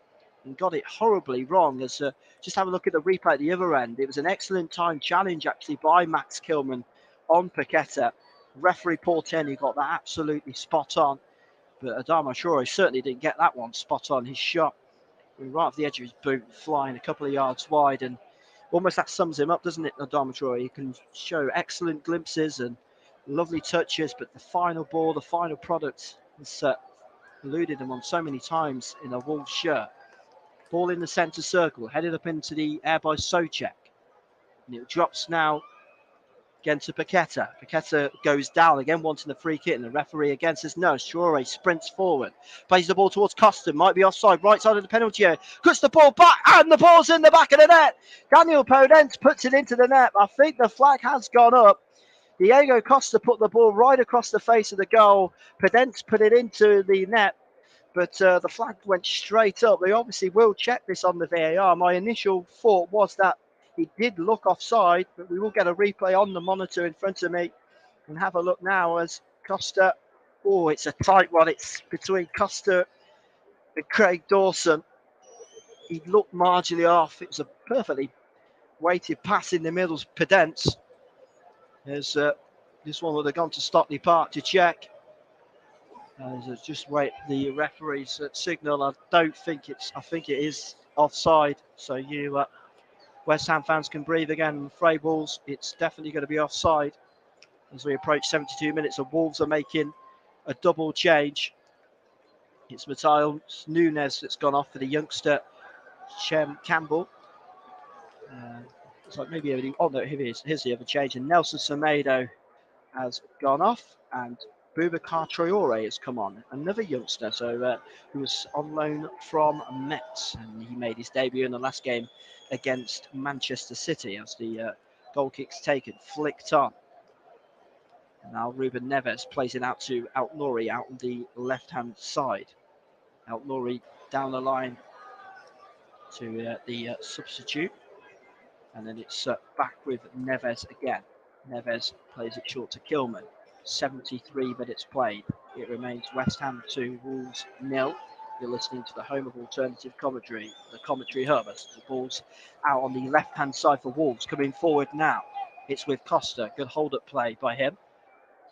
and got it horribly wrong. As just have a look at the replay at the other end. It was an excellent time challenge actually by Max Kilman on Paqueta. Referee Paul Tierney got that absolutely spot on. But Adama Traore certainly didn't get that one spot on. His shot right off the edge of his boot, flying a couple of yards wide. And almost that sums him up, doesn't it, Adama Traore? He can show excellent glimpses and lovely touches, but the final ball, the final product has eluded him on so many times in a Wolves shirt. Ball in the centre circle, headed up into the air by Souček. And it drops now again to Paqueta. Paqueta goes down again, wanting the free kick, and the referee again says no. Traore sprints forward, plays the ball towards Costa, might be offside, right side of the penalty area, cuts the ball back, and the ball's in the back of the net. Daniel Podence puts it into the net. I think the flag has gone up. Diego Costa put the ball right across the face of the goal. Podence put it into the net, but the flag went straight up. They obviously will check this on the VAR. My initial thought was that he did look offside, but we will get a replay on the monitor in front of me and have a look now as Costa. Oh, it's a tight one. It's between Costa and Craig Dawson. He looked marginally off. It was a perfectly weighted pass in the middle. Podence. There's this one would have gone to Stockley Park to check. Just wait the referee's signal. I think it is offside. So you West Ham fans can breathe again. I'm afraid, Wolves, it's definitely going to be offside as we approach 72 minutes. And Wolves are making a double change. It's Matheus Nunes that's gone off for the youngster Chem Campbell. It's like maybe oh no, here he is. Here's the other change. And Nelson Semedo has gone off, and Boubacar Traore has come on, another youngster, who was on loan from Metz, and he made his debut in the last game against Manchester City as the goal kick's taken, flicked on. And now Ruben Neves plays it out to Altnouri out on the left-hand side. Altnouri down the line to the substitute, and then it's back with Neves again. Neves plays it short to Kilman. 73 minutes played. It remains West Ham 2, Wolves 0. You're listening to the home of alternative commentary, the commentary hub. As the ball's out on the left-hand side for Wolves. Coming forward now. It's with Costa. Good hold-up play by him.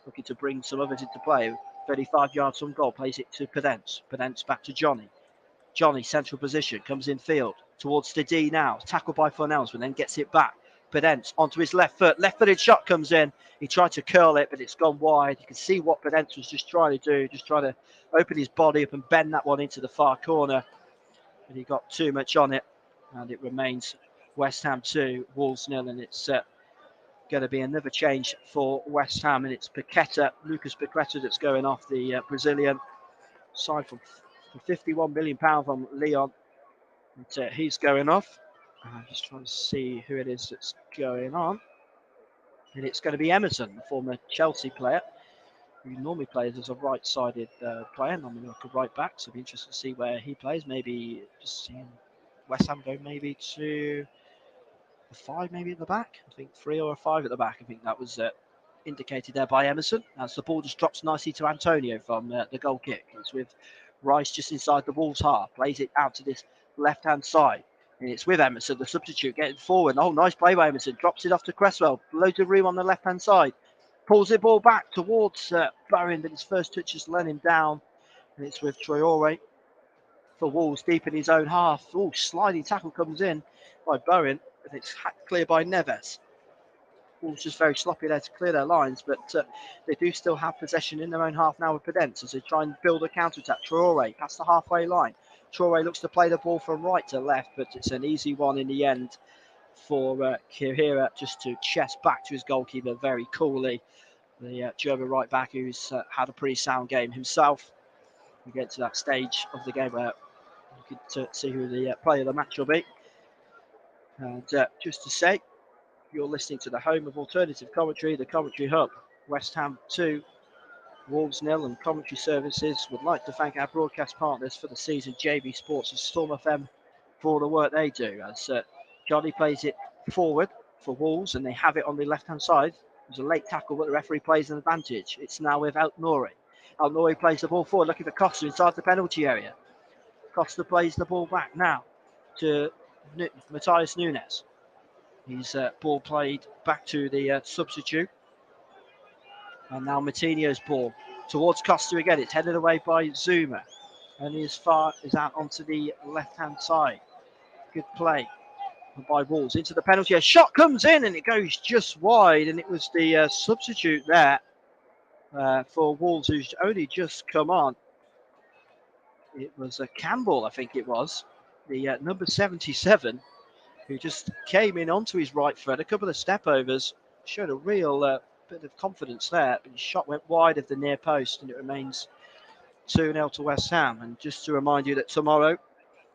Looking to bring some others into play. 35 yards from goal. Plays it to Pedence. Pedence back to Johnny. Johnny, central position. Comes in field. Towards the D now. Tackled by Fornells, but then gets it back. Pedence onto his left foot. Left-footed shot comes in. He tried to curl it, but it's gone wide. You can see what Pedence was just trying to do. Just trying to open his body up and bend that one into the far corner. But he got too much on it. And it remains West Ham 2, Wolves 0. And it's going to be another change for West Ham. And it's Paqueta, Lucas Paqueta, that's going off, the Brazilian. Signed for £51 million from Lyon. And, he's going off. I'm just trying to see who it is that's going on. And it's going to be Emerson, the former Chelsea player, who normally plays as a right-sided player, normally like a right back. So it'll be interesting to see where he plays. Maybe just seeing West Ham go maybe to a 5 maybe at the back. I think 3 or a 5 at the back. I think that was indicated there by Emerson. As the ball just drops nicely to Antonio from the goal kick. It's with Rice just inside the Wolves half. Plays it out to this left-hand side. And it's with Emerson, the substitute, getting forward. Oh, nice play by Emerson. Drops it off to Cresswell. Loads of room on the left-hand side. Pulls the ball back towards Bowen, but his first touch is letting him down. And it's with Traore for Wolves, deep in his own half. Oh, sliding tackle comes in by Bowen, and it's hacked clear by Neves. Wolves just very sloppy there to clear their lines, but they do still have possession in their own half now with Pedence as they try and build a counter-attack. Traore past the halfway line. Traore looks to play the ball from right to left, but it's an easy one in the end for Kirhira, just to chest back to his goalkeeper very coolly. The German right back, who's had a pretty sound game himself. We get to that stage of the game where you can see who the player of the match will be. And just to say, you're listening to the home of alternative commentary, the Commentary Hub. West Ham 2, Wolves 0, and Commentary Services would like to thank our broadcast partners for the season, JB Sports and Storm FM, for all the work they do. As Johnny plays it forward for Wolves, and they have it on the left-hand side. There's a late tackle, but the referee plays an advantage. It's now with Altnouri. Altnouri plays the ball forward, looking for Costa inside the penalty area. Costa plays the ball back now to Matheus Nunes. His ball played back to the substitute. And now Matinho's ball towards Costa again. It's headed away by Zuma. And is out onto the left-hand side. Good play by Wolves into the penalty. A shot comes in and it goes just wide. And it was the substitute there for Wolves who's only just come on. It was Campbell, I think it was. The number 77. Who just came in onto his right foot, a couple of step overs, showed a real bit of confidence there, but his shot went wide of the near post, and it remains 2-0 to West Ham. And just to remind you that tomorrow,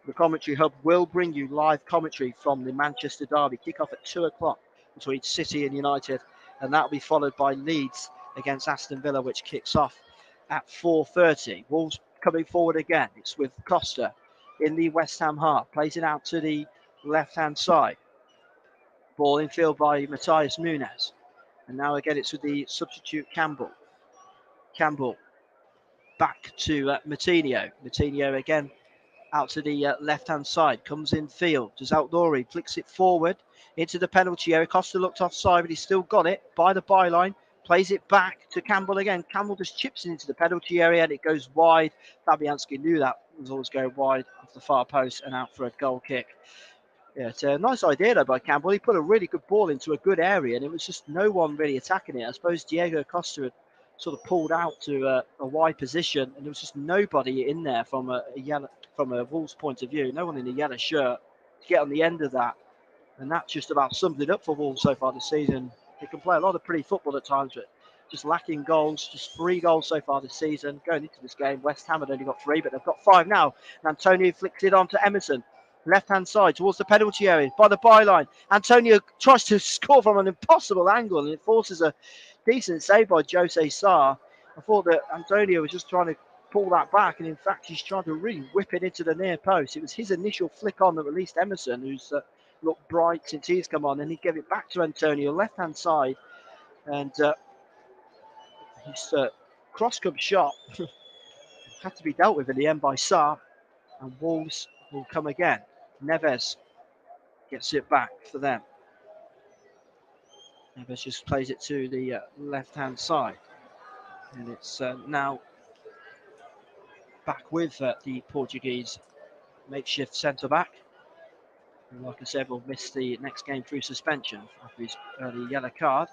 the Commentary Hub will bring you live commentary from the Manchester derby, kick-off at 2 o'clock between City and United, and that will be followed by Leeds against Aston Villa, which kicks off at 4:30. Wolves coming forward again. It's with Costa in the West Ham half, plays it out to the left-hand side. Ball in field by Matheus Nunes. And now again it's with the substitute Campbell. Campbell back to Matinho. Matinho again out to the left-hand side. Comes in field. Does Altnouri. Flicks it forward into the penalty area. Costa looked offside, but he's still got it by the byline. Plays it back to Campbell again. Campbell just chips it into the penalty area and it goes wide. Fabianski knew that was always going wide off the far post and out for a goal kick. Yeah, it's a nice idea though by Campbell. He put a really good ball into a good area, and it was just no one really attacking it. I suppose Diego Costa had sort of pulled out to a wide position, and there was just nobody in there from from a Wolves point of view. No one in a yellow shirt to get on the end of that, and that just about sums it up for Wolves so far this season. They can play a lot of pretty football at times, but just lacking goals. Just 3 goals so far this season. Going into this game, West Ham had only got 3, but they've got 5 now. And Antonio flicks it on to Emerson. Left-hand side towards the penalty area by the byline. Antonio tries to score from an impossible angle, and it forces a decent save by Jose Sarr. I thought that Antonio was just trying to pull that back, and in fact he's trying to really whip it into the near post. It was his initial flick on that released Emerson, who's looked bright since he's come on, and he gave it back to Antonio, left-hand side, and his cross-cup shot had to be dealt with in the end by Sarr, and Wolves will come again. Neves gets it back for them. Neves just plays it to the left-hand side, and it's now back with the Portuguese makeshift centre-back. And like I said, will miss the next game through suspension after his early yellow card.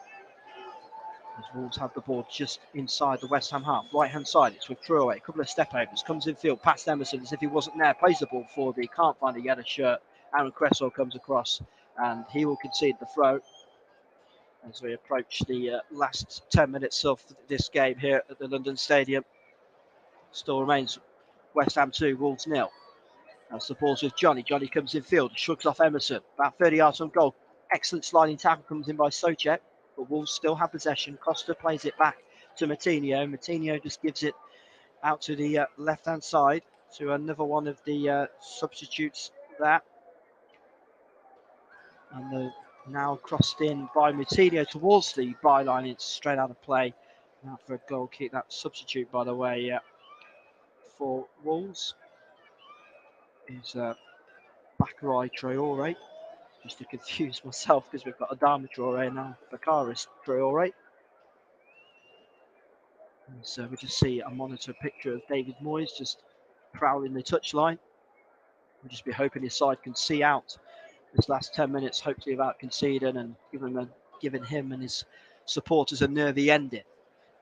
As Wolves have the ball just inside the West Ham half. Right-hand side, it's with Traore. A couple of step-overs. Comes in field, past Emerson as if he wasn't there. Plays the ball forward, but he can't find a yellow shirt. Aaron Cresswell comes across, and he will concede the throw as we approach the last 10 minutes of this game here at the London Stadium. Still remains West Ham 2, Wolves 0. As the ball's with Johnny. Johnny comes in field, shrugs off Emerson. About 30 yards from goal. Excellent sliding tackle comes in by Souček, but Wolves still have possession. Costa plays it back to Moutinho. Moutinho just gives it out to the left-hand side to another one of the substitutes there. And now crossed in by Moutinho towards the byline. It's straight out of play. Now for a goal kick. That substitute, by the way, for Wolves is Bakary Traore. Just to confuse myself because we've got Adama Traore and now Bakaris Traore. And so we just see a monitor picture of David Moyes just prowling the touchline. We'll just be hoping his side can see out this last 10 minutes, hopefully without conceding, and giving him and his supporters a nervy ending.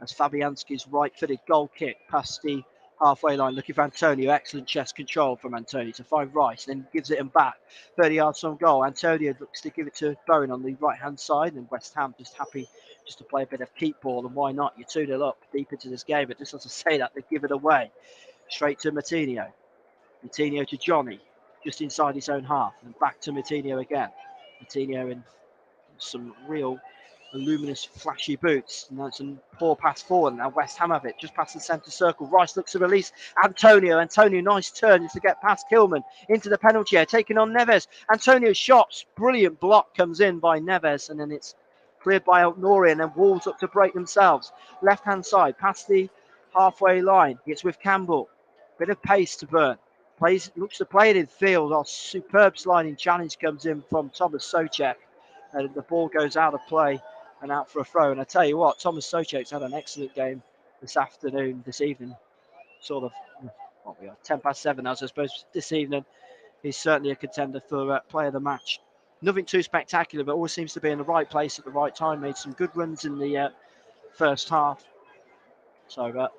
As Fabianski's right-footed goal kick past the halfway line, looking for Antonio. Excellent chest control from Antonio to find Rice, then gives it him back 30 yards from goal. Antonio looks to give it to Bowen on the right-hand side, and West Ham just happy just to play a bit of keep ball, and why not? You're 2-0 up deep into this game, but just as I say that, they give it away. Straight to Moutinho. Moutinho to Johnny, just inside his own half, and back to Moutinho again. Moutinho in some real luminous, flashy boots. And that's a poor pass forward. Now West Ham have it just past the centre circle. Rice looks to release Antonio. Antonio, nice turn to get past Kilman into the penalty area, taking on Neves. Antonio's shots, brilliant block comes in by Neves, and then it's cleared by Nouri, and then Wolves up to break themselves. Left hand side, past the halfway line. It's with Campbell. Bit of pace to burn. Looks to play it in field. A superb sliding challenge comes in from Thomas Souček, and the ball goes out of play and out for a throw. And I tell you what, Thomas Souček's had an excellent game this evening. Sort of, what we are, 10 past 7 now, so I suppose this evening he's certainly a contender for player of the match. Nothing too spectacular, but always seems to be in the right place at the right time. Made some good runs in the first half. So,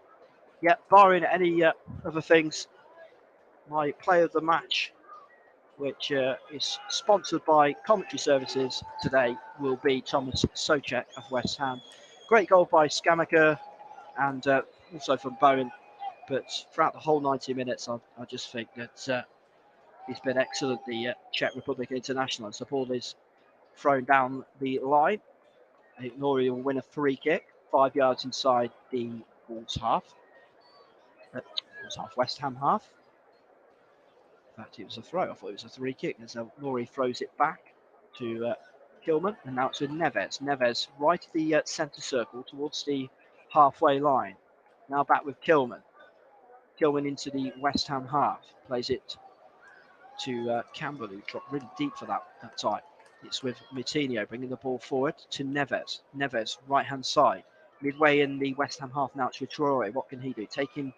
yeah, barring any other things, my player of the match, which is sponsored by Commentary Services today, will be Thomas Souček of West Ham. Great goal by Scamacca and also from Bowen, but throughout the whole 90 minutes, I just think that he's been excellent, the Czech Republic international. So ball is thrown down the line. Nouri will win a free kick, 5 yards inside the Wolves half. West Ham half. In fact, it was a throw. I thought it was a free kick. And so Nouri throws it back to Kilman, and now it's with Neves. Neves right at the centre circle towards the halfway line. Now back with Kilman. Kilman into the West Ham half. Plays it to Campbell, who dropped really deep for that time. It's with Moutinho bringing the ball forward to Neves. Neves, right-hand side. Midway in the West Ham half now, it's with Traore. What can he do? Take him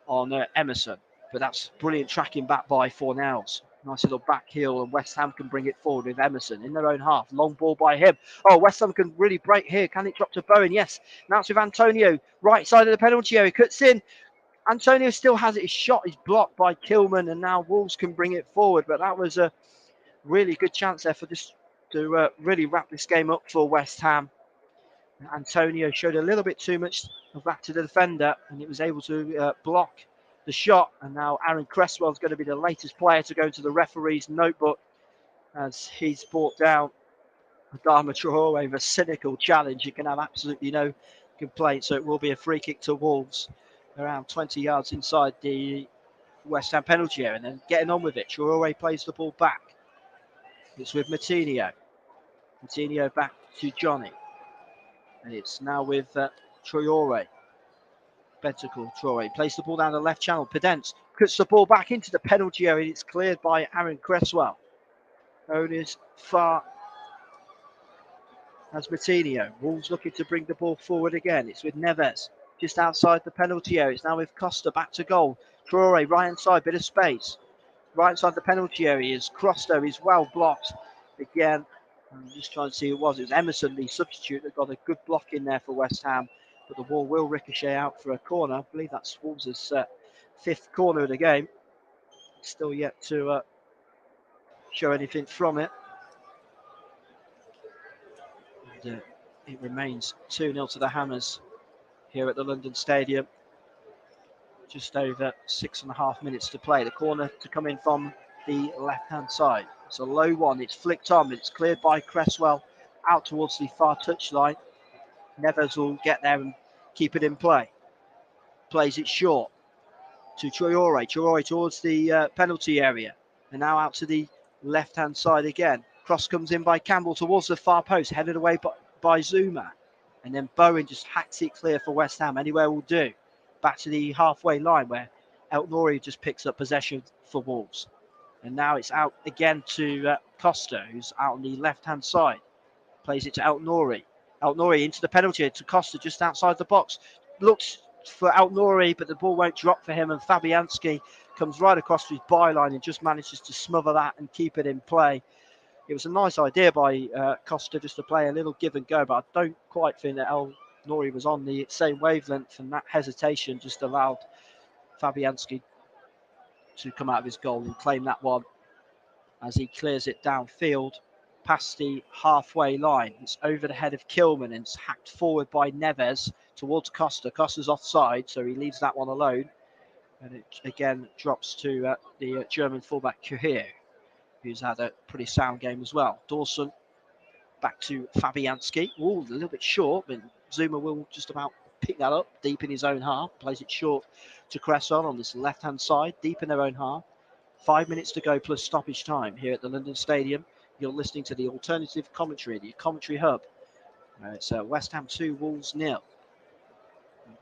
on Emerson. But that's brilliant tracking back by Fornells. Nice little back heel, and West Ham can bring it forward with Emerson in their own half. Long ball by him. Oh, West Ham can really break here. Can it drop to Bowen? Yes. Now it's with Antonio. Right side of the penalty area. Cuts in. Antonio still has it. His shot is blocked by Kilman, and now Wolves can bring it forward. But that was a really good chance there for this to really wrap this game up for West Ham. Antonio showed a little bit too much of that to the defender, and it was able to block the shot. And now Aaron Cresswell is going to be the latest player to go into the referee's notebook as he's brought down Adama Traore with a cynical challenge. You can have absolutely no complaint. So it will be a free kick to Wolves around 20 yards inside the West Ham penalty area, and then getting on with it. Traore plays the ball back. It's with Moutinho. Moutinho back to Johnny. And it's now with Traore. Bentacle Traore plays the ball down the left channel. Pedence cuts the ball back into the penalty area. It's cleared by Aaron Cresswell. Only as far as Moutinho. Wolves looking to bring the ball forward again. It's with Neves just outside the penalty area. It's now with Costa back to goal. Traore right hand side, bit of space. Right side the penalty area is Crosto is well blocked again. I'm just trying to see who it was. It was Emerson, the substitute, that got a good block in there for West Ham. But the ball will ricochet out for a corner. I believe that's Wolves' fifth corner of the game. Still yet to show anything from it. And, it remains 2-0 to the Hammers here at the London Stadium. Just over 6.5 minutes to play. The corner to come in from the left-hand side. It's a low one. It's flicked on. It's cleared by Cresswell out towards the far touchline. Neves will get there and keep it in play. Plays it short to Traore. Traore towards the penalty area. And now out to the left-hand side again. Cross comes in by Campbell towards the far post. Headed away by Zuma. And then Bowen just hacks it clear for West Ham. Anywhere will do. Back to the halfway line where El Nouri just picks up possession for Wolves. And now it's out again to Costa, who's out on the left-hand side. Plays it to El Nouri. El Nouri into the penalty to Costa just outside the box. Looks for El Nouri, but the ball won't drop for him. And Fabianski comes right across his byline and just manages to smother that and keep it in play. It was a nice idea by Costa just to play a little give and go, but I don't quite think that El Nouri was on the same wavelength, and that hesitation just allowed Fabianski to come out of his goal and claim that one as he clears it downfield past the halfway line. It's over the head of Kilman and it's hacked forward by Neves towards Costa. Costa's offside, so he leaves that one alone. And it again drops to the German fullback Kuhir, who's had a pretty sound game as well. Dawson back to Fabianski. Ooh, a little bit short, but Zuma will just about pick that up deep in his own half. Plays it short to Cresswell on this left-hand side, deep in their own half. 5 minutes to go plus stoppage time here at the London Stadium. You're listening to the alternative commentary, the commentary hub. It's West Ham 2, Wolves 0.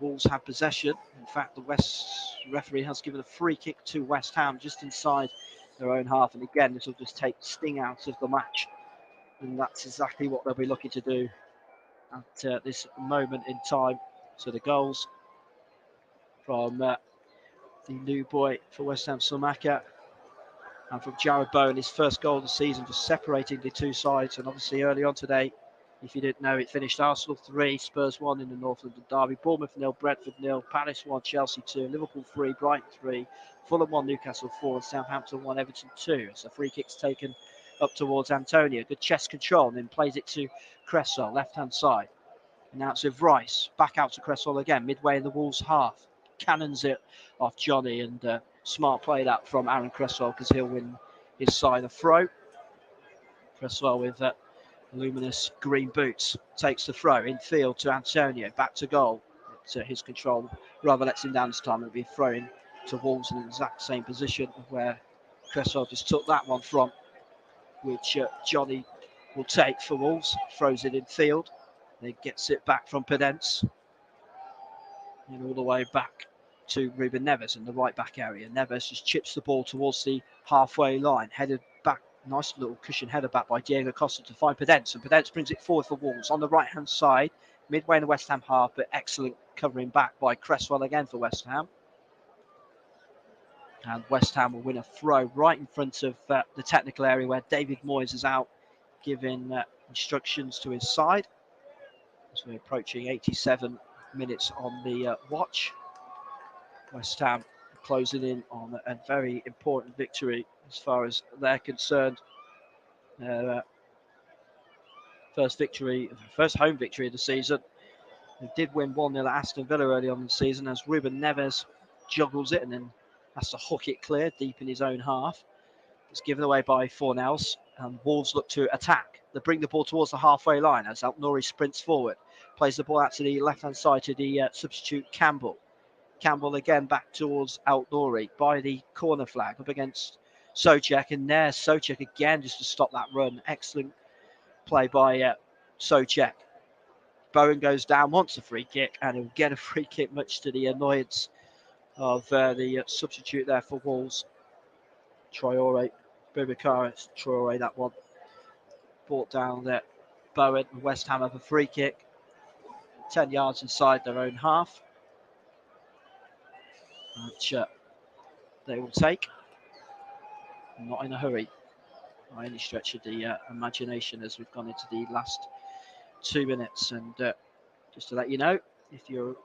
Wolves have possession. In fact, the West referee has given a free kick to West Ham just inside their own half. And again, this will just take sting out of the match. And that's exactly what they'll be looking to do at this moment in time. So the goals from the new boy for West Ham, Samaka, and from Jared Bowen, his first goal of the season, just separating the two sides. And obviously early on today, if you didn't know, it finished Arsenal 3, Spurs 1 in the North London derby, Bournemouth 0, Brentford 0, Palace 1, Chelsea 2, Liverpool 3, Brighton 3, Fulham 1, Newcastle 4, and Southampton 1, Everton 2. So free kicks taken up towards Antonio. Good chest control, and then plays it to Cresswell, left-hand side. And now it's with Rice, back out to Cresswell again, midway in the Wolves' half. Cannons it off Johnny, and smart play that from Aaron Cresswell because he'll win his side a throw. Cresswell with luminous green boots takes the throw infield to Antonio, back to goal. It's his control rather lets him down this time. It'll be a throw in to Wolves in the exact same position where Cresswell just took that one from, which Johnny will take for Wolves. Throws it infield, then gets it back from Pedence and all the way back to Ruben Neves in the right back area. Neves just chips the ball towards the halfway line, headed back, nice little cushion header back by Diego Costa to find Pedence, and Pedence brings it forward for Wolves on the right hand side, midway in the West Ham half, but excellent covering back by Cresswell again for West Ham. And West Ham will win a throw right in front of the technical area where David Moyes is out giving instructions to his side. As we're approaching 87 minutes on the watch. West Ham closing in on a very important victory as far as they're concerned. First home victory of the season. They did win 1-0 at Aston Villa early on in the season as Ruben Neves juggles it and then has to hook it clear deep in his own half. It's given away by Fornells, and Wolves look to attack. They bring the ball towards the halfway line as Altnouri sprints forward, plays the ball out to the left-hand side to the substitute Campbell. Campbell again back towards Altnouri by the corner flag up against Souček, and there's Souček again just to stop that run. Excellent play by Souček. Bowen goes down, wants a free kick, and he'll get a free kick much to the annoyance of the substitute there for Wolves. Traore, Boubacar, it's Traore, that one. Brought down there. Bowen and West Ham have a free kick. 10 yards inside their own half. Which they will take. Not in a hurry by any stretch of the imagination as we've gone into the last 2 minutes. And just to let you know, if you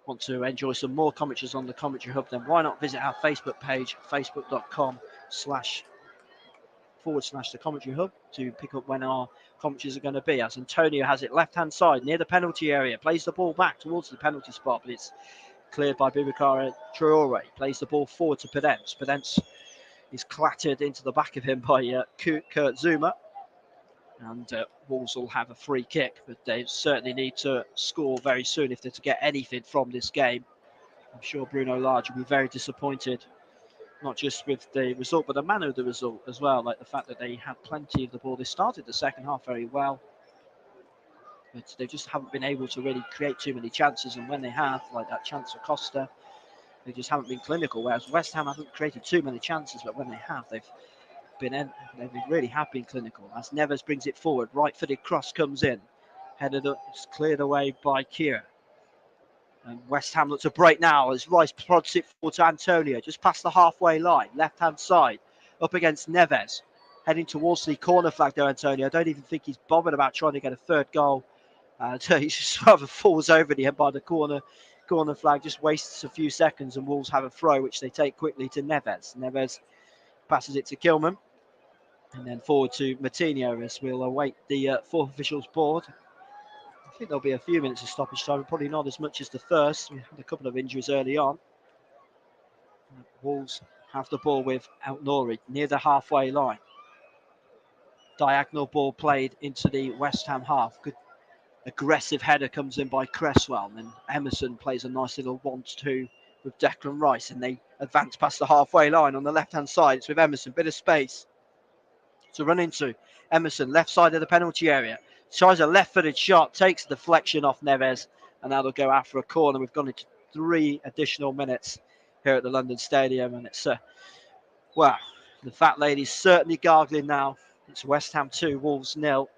want to enjoy some more commentaries on the Commentary Hub, then why not visit our Facebook page, facebook.com//the Commentary Hub, to pick up when our commentaries are going to be. As Antonio has it left hand side near the penalty area, plays the ball back towards the penalty spot, but it's cleared by Boubacar Traore. Plays the ball forward to Podence. Podence is clattered into the back of him by Kurt Zuma. And Wolves will have a free kick, but they certainly need to score very soon if they're to get anything from this game. I'm sure Bruno Lage will be very disappointed, not just with the result, but the manner of the result as well. Like the fact that they had plenty of the ball. They started the second half very well, but they just haven't been able to really create too many chances. And when they have, like that chance for Costa, they just haven't been clinical. Whereas West Ham haven't created too many chances, but when they have, they really have been clinical. As Neves brings it forward, right-footed cross comes in, headed up, it's cleared away by Kira. And West Ham look to break now as Rice prods it forward to Antonio, just past the halfway line, left-hand side, up against Neves, heading towards the corner flag there, Antonio. I don't even think he's bothered about trying to get a third goal. He just rather falls over the end by the corner flag, just wastes a few seconds, and Wolves have a throw, which they take quickly to Neves. Neves passes it to Kilman, and then forward to Martinho as we'll await the fourth official's board. I think there'll be a few minutes of stoppage time, probably not as much as the first. We had a couple of injuries early on. Wolves have the ball with Altnouri near the halfway line. Diagonal ball played into the West Ham half. Good aggressive header comes in by Cresswell, and then Emerson plays a nice little 1-2 with Declan Rice, and they advance past the halfway line on the left-hand side. It's with Emerson, bit of space to run into. Emerson, left side of the penalty area, tries a left-footed shot, takes a deflection off Neves, and now they'll go after a corner. We've gone into 3 additional minutes here at the London Stadium, and it's wow, the fat lady's certainly gargling now. It's West Ham 2, Wolves 0.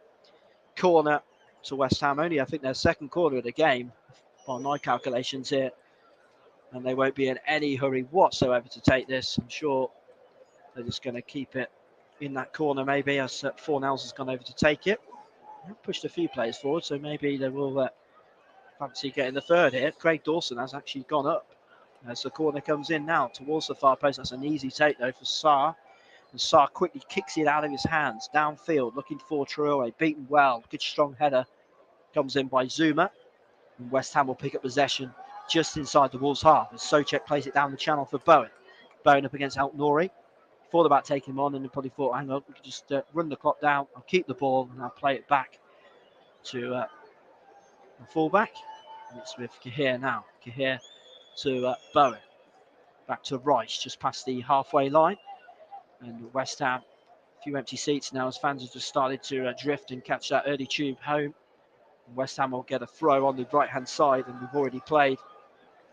Corner to West Ham, only I think their second corner of the game by my calculations here, and they won't be in any hurry whatsoever to take this. I'm sure they're just going to keep it in that corner maybe, as Fornells has gone over to take it. They've pushed a few players forward, so maybe they will fancy getting the third here. Craig Dawson has actually gone up as the corner comes in now towards the far post. That's an easy take though for Sarr, and Sarr quickly kicks it out of his hands downfield, looking for Traore, beaten well, good strong header comes in by Zuma, and West Ham will pick up possession just inside the Wolves half as Souček plays it down the channel for Bowen. Bowen up against Altnouri. Thought about taking him on, and then probably thought, hang on, we could just run the clock down. I'll keep the ball and I'll play it back to the fullback. And it's with Cahir now. Cahir to Bowen. Back to Rice, just past the halfway line. And West Ham, a few empty seats now as fans have just started to drift and catch that early tube home. And West Ham will get a throw on the right-hand side, and we've already played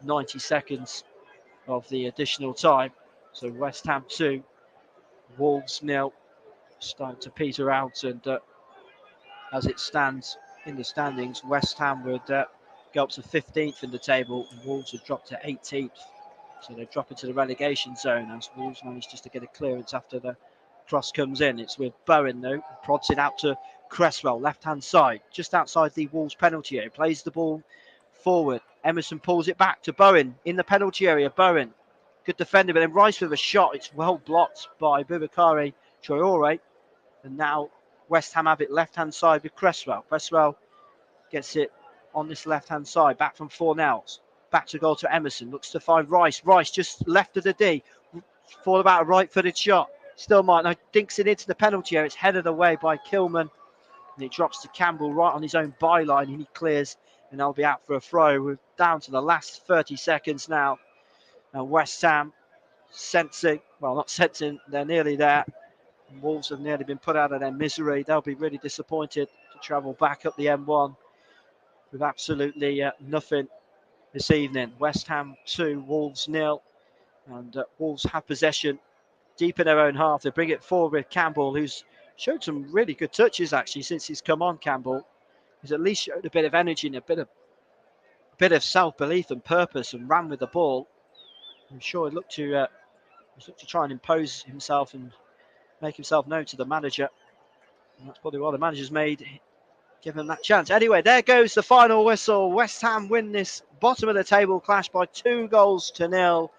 90 seconds of the additional time. So West Ham 2, Wolves 0, starting to peter out, and as it stands in the standings, West Ham would go up to 15th in the table, and Wolves would drop to 18th. So they drop into the relegation zone as Wolves manage just to get a clearance after the cross comes in. It's with Bowen though, prods it out to Cresswell, left-hand side, just outside the Wolves penalty area. Plays the ball forward. Emerson pulls it back to Bowen in the penalty area. Bowen, good defender, but then Rice with a shot. It's well blocked by Boubacar Traore. And now West Ham have it left-hand side with Cresswell. Cresswell gets it on this left-hand side, back from Fornells. Back to goal to Emerson, looks to find Rice. Rice just left of the D. Thought about a right-footed shot. Still might. Now dinks it into the penalty area. It's headed away by Kilman. And it drops to Campbell right on his own byline. And he clears. And they'll be out for a throw. We're down to the last 30 seconds now. And West Ham sensing, well, not sensing, they're nearly there. Wolves have nearly been put out of their misery. They'll be really disappointed to travel back up the M1 with absolutely nothing this evening. West Ham 2, Wolves 0. And Wolves have possession deep in their own half. They bring it forward with Campbell, who's showed some really good touches actually since he's come on. Campbell, he's at least showed a bit of energy and a bit of self-belief and purpose, and ran with the ball. I'm sure he looked to try and impose himself and make himself known to the manager. And that's probably why the manager's made, give him that chance. Anyway, there goes the final whistle. West Ham win this bottom of the table clash by 2-0.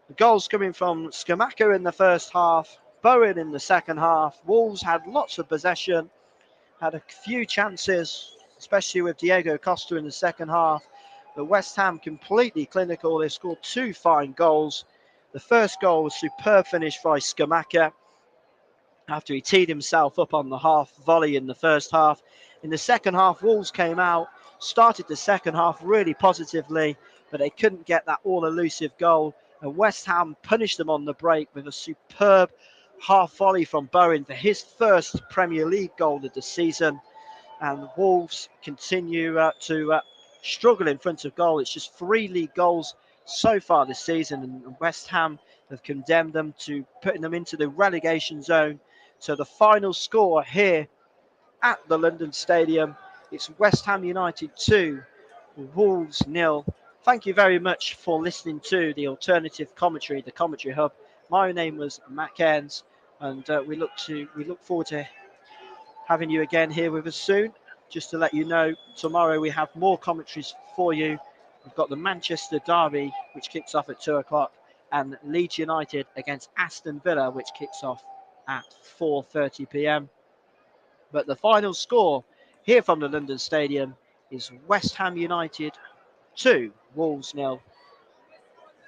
The goals coming from Scamacca in the first half, Bowen in the second half. Wolves had lots of possession, had a few chances, especially with Diego Costa in the second half. But West Ham completely clinical. They scored 2 fine goals. The first goal was superb finish by Scamacca after he teed himself up on the half volley in the first half. In the second half, Wolves came out, started the second half really positively, but they couldn't get that all-elusive goal. And West Ham punished them on the break with a superb half volley from Bowen for his first Premier League goal of the season. And Wolves continue to struggle in front of goal. It's just 3 league goals so far this season, and West Ham have condemned them to putting them into the relegation zone. So the final score here at the London Stadium, it's West Ham United 2, Wolves 0. Thank you very much for listening to the alternative commentary, the Commentary Hub. My name was Matt Cairns, and we look forward to having you again here with us soon. Just to let you know, tomorrow we have more commentaries for you. We've got the Manchester Derby, which kicks off at 2 o'clock, and Leeds United against Aston Villa, which kicks off at 4:30 p.m. But the final score here from the London Stadium is West Ham United 2, Wolves 0.